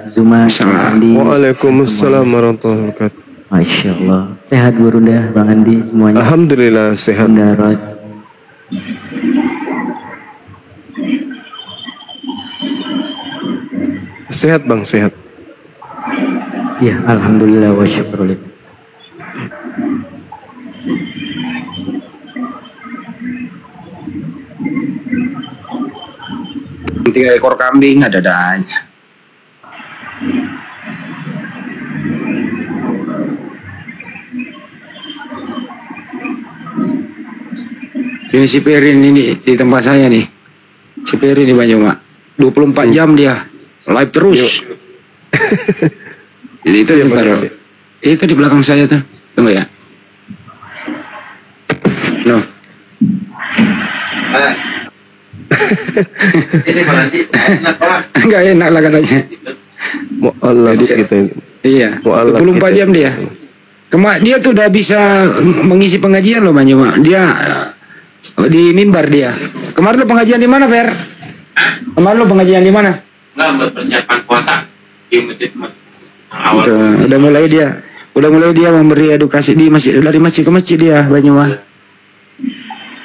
Zuma. Waalaikumsalam warahmatullahi wabarakatuh. Masya Allah. Sehat Gurunda, Bang Andi semuanya. Alhamdulillah sehat. Bunda Ros. Sehat Bang, sehat. Ya, alhamdulillah wa syukurulillah. Tiga ekor kambing ada aja. Ini si Perin ini di tempat saya nih. Si Perin di Banyuma. 24 jam dia live terus. Jadi itu itu di belakang saya tuh. Tunggu ya. No. Ini berarti Enggak enak lah katanya. Mu'allaf kita ini. Iya. 24 Mu'allaf jam dia. Dia tuh udah bisa mengisi pengajian loh Banyuma. Dia di mimbar dia. Kemarin lo pengajian di mana, Fer? Kemarin lo pengajian di mana? Enggak, buat persiapan puasa di masjid awal. Udah mulai dia memberi edukasi di masjid, dari masjid ke masjid dia Banyuma.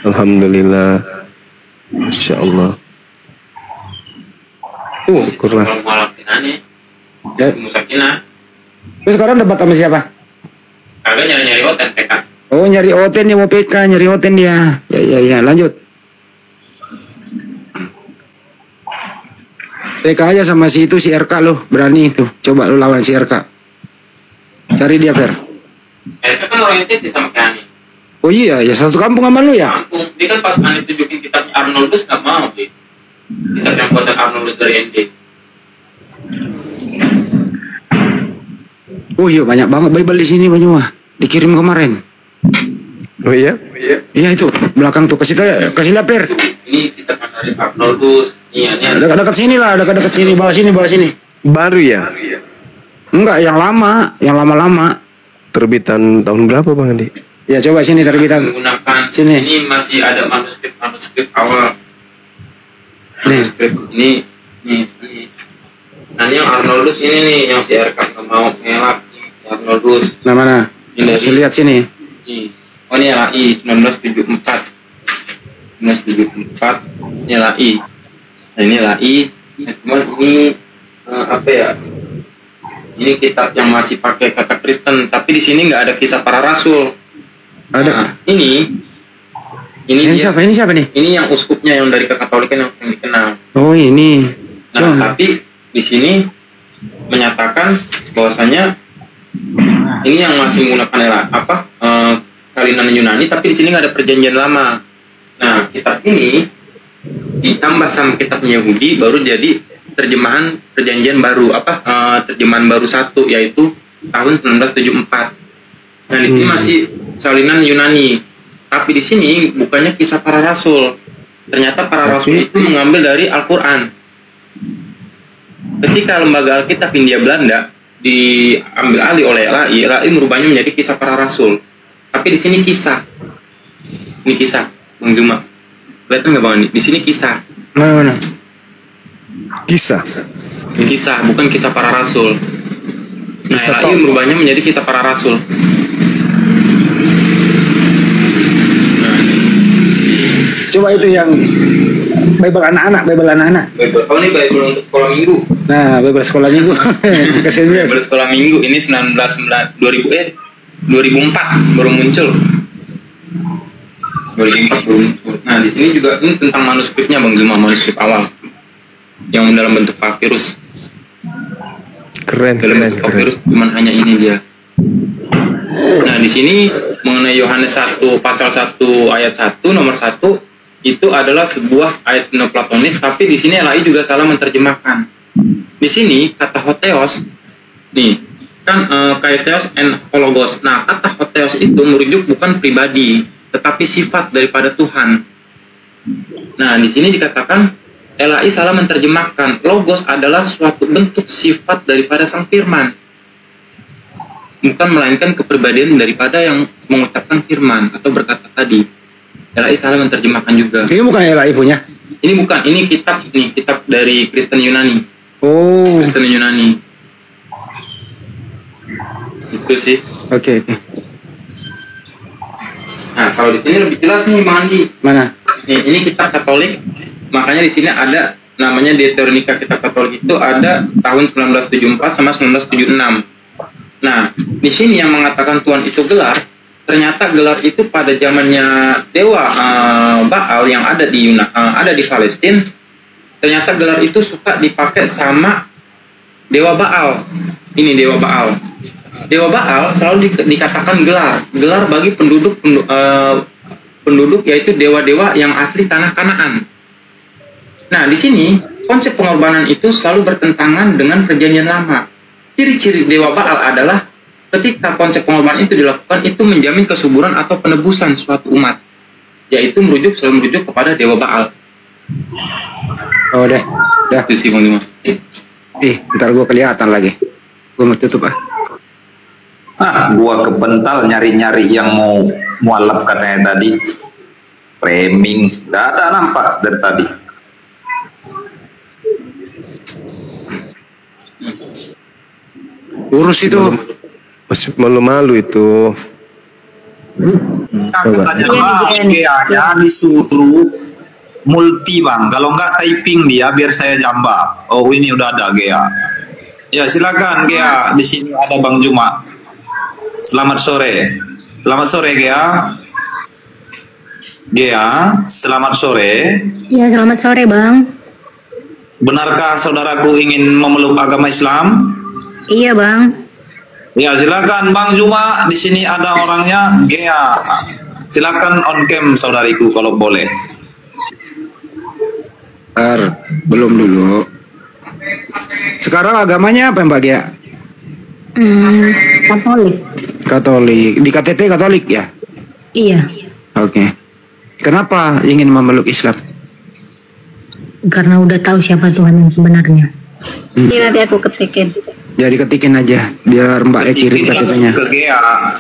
Alhamdulillah. Masya Allah. Syukurlah. Ya. Musakina. Terus sekarang debat sama siapa? Kagak nyari-nyari hotel PK. Oh, nyari hotel dia mau PK, nyari hotel dia. Ya, lanjut. PK aja sama si RK lo, berani itu. Coba lo lawan si RK. Cari dia, Fer. RK kan orang itu sama kayak Ani. Oh iya, ya satu kampung sama lu ya? Kampung. Dia kan pas Ani tunjukin kitabnya Arnoldus nggak mau deh. Kitab yang buatan Arnoldus dari ND. Oh iya, banyak banget Bible di sini Banyuma. Dikirim kemarin. Oh iya? Iya itu, belakang tuh kasih lihat, Per. Ini kitab dari Arnoldus. Iya. Dekat sini lah, dekat sini, bawah sini. Baru ya? Enggak, yang lama. Terbitan tahun berapa Bang Andi? Ya coba sini terbitan. Menggunakan sini. Ini masih ada manuskrip awal. Manuskrip ini. Nah ini yang Arnoldus ini nih, yang si RK nggak mau ngelak. Arnoldus. Nah mana? Kasih lihat sini. Oh ini LAI 1974. Ini LAI. Nah ini LAI. Cuman ini apa ya? Ini kitab yang masih pakai kata Kristen, tapi di sini nggak ada kisah para rasul. Ada. Nah, ini siapa nih? Ini yang uskupnya yang dari Kekatolikan yang dikenal. Oh ini. Nah, tapi di sini menyatakan bahwasanya ini yang masih menggunakan Kalinan Yunani, tapi di sini nggak ada perjanjian lama. Nah, kitab ini ditambah sama kitabnya Yahudi baru jadi terjemahan perjanjian baru terjemahan baru 1 yaitu tahun 1974. Nah, di sini masih salinan Yunani. Tapi di sini bukannya kisah para rasul. Ternyata para rasul itu mengambil dari Al-Qur'an. Ketika lembaga Alkitab Hindia Belanda diambil alih oleh LAI merubahnya menjadi kisah para rasul. Tapi di sini kisah. Ini kisah, Bang Zuma. Kelihatan nggak Bang Andi? Di sini kisah. Mana? Kisah, bukan kisah para rasul. Nah, LAI merubahnya menjadi kisah para rasul. Coba itu yang Bible anak-anak. Bible. Oh ini Bible untuk sekolah minggu. Nah, Bible sekolah minggu. Bible sekolah minggu ini 2004 baru muncul. 2004 baru muncul. Nah, di sini juga ini tentang manuskripnya Bang Zuma, manuskrip awal yang dalam bentuk papirus. Keren. Papirus cuman hanya ini dia. Nah, di sini mengenai Yohanes 1 pasal 1 ayat 1 nomor 1 itu adalah sebuah ayat neoplatonis, tapi di sini LAI juga salah menerjemahkan. Di sini kata hotheos nih kan kaitheos and hologos. Nah, kata hotheos itu merujuk bukan pribadi, tetapi sifat daripada Tuhan. Nah, di sini dikatakan LAI salah menerjemahkan. Logos adalah suatu bentuk sifat daripada Sang Firman. bukan melainkan kepribadian daripada yang mengucapkan firman atau berkata tadi. LAI salah menerjemahkan juga. Ini bukan LAI punya? Ini bukan, ini kitab dari Kristen Yunani. Oh. Kristen Yunani. Itu sih. Oke. Nah, kalau di sini lebih jelas nih, Bang Andi. Mana? Nih, ini kitab Katolik. Makanya di sini ada namanya Deuteronika kitab Katolik itu ada tahun 1974 sama 1976. Nah, di sini yang mengatakan Tuhan itu gelar, ternyata gelar itu pada zamannya dewa Baal yang ada di Palestina. Ternyata gelar itu suka dipakai sama dewa Baal. Ini dewa Baal. Dewa Baal selalu dikatakan gelar bagi penduduk yaitu dewa-dewa yang asli tanah Kanaan. Nah, di sini konsep pengorbanan itu selalu bertentangan dengan perjanjian lama. Ciri-ciri dewa Baal adalah ketika konsep pengorbanan itu dilakukan, itu menjamin kesuburan atau penebusan suatu umat, yaitu selalu merujuk kepada dewa Baal. Oh dah. Itu sih Bang Dimas. Ntar gue kelihatan lagi. Gue mau tutup gua kepental nyari-nyari yang mau mualaf katanya tadi. Framing, nggak ada nampak dari tadi. Urus itu. Masih malu-malu itu. Katanya GA-nya disuruh multi Bang, kalau nggak typing dia biar saya jambak. Oh ini udah ada GA. Ya silakan GA, di sini ada Bang Juma. Selamat sore. Selamat sore GA. GA, selamat sore. Ya selamat sore Bang. Benarkah saudaraku ingin memeluk agama Islam? Iya Bang. Ya silakan Bang Juma, di sini ada orangnya GA. Silakan on cam saudariku kalau boleh. Belum dulu. Sekarang agamanya apa Mbak Gia? Katolik. Katolik. Di KTP Katolik ya? Iya. Oke. Kenapa ingin memeluk Islam? Karena udah tahu siapa Tuhan yang sebenarnya. Nanti aku ketikin. Jadi ketikin aja biar Mbak kirim KTP-nya. Ke GA.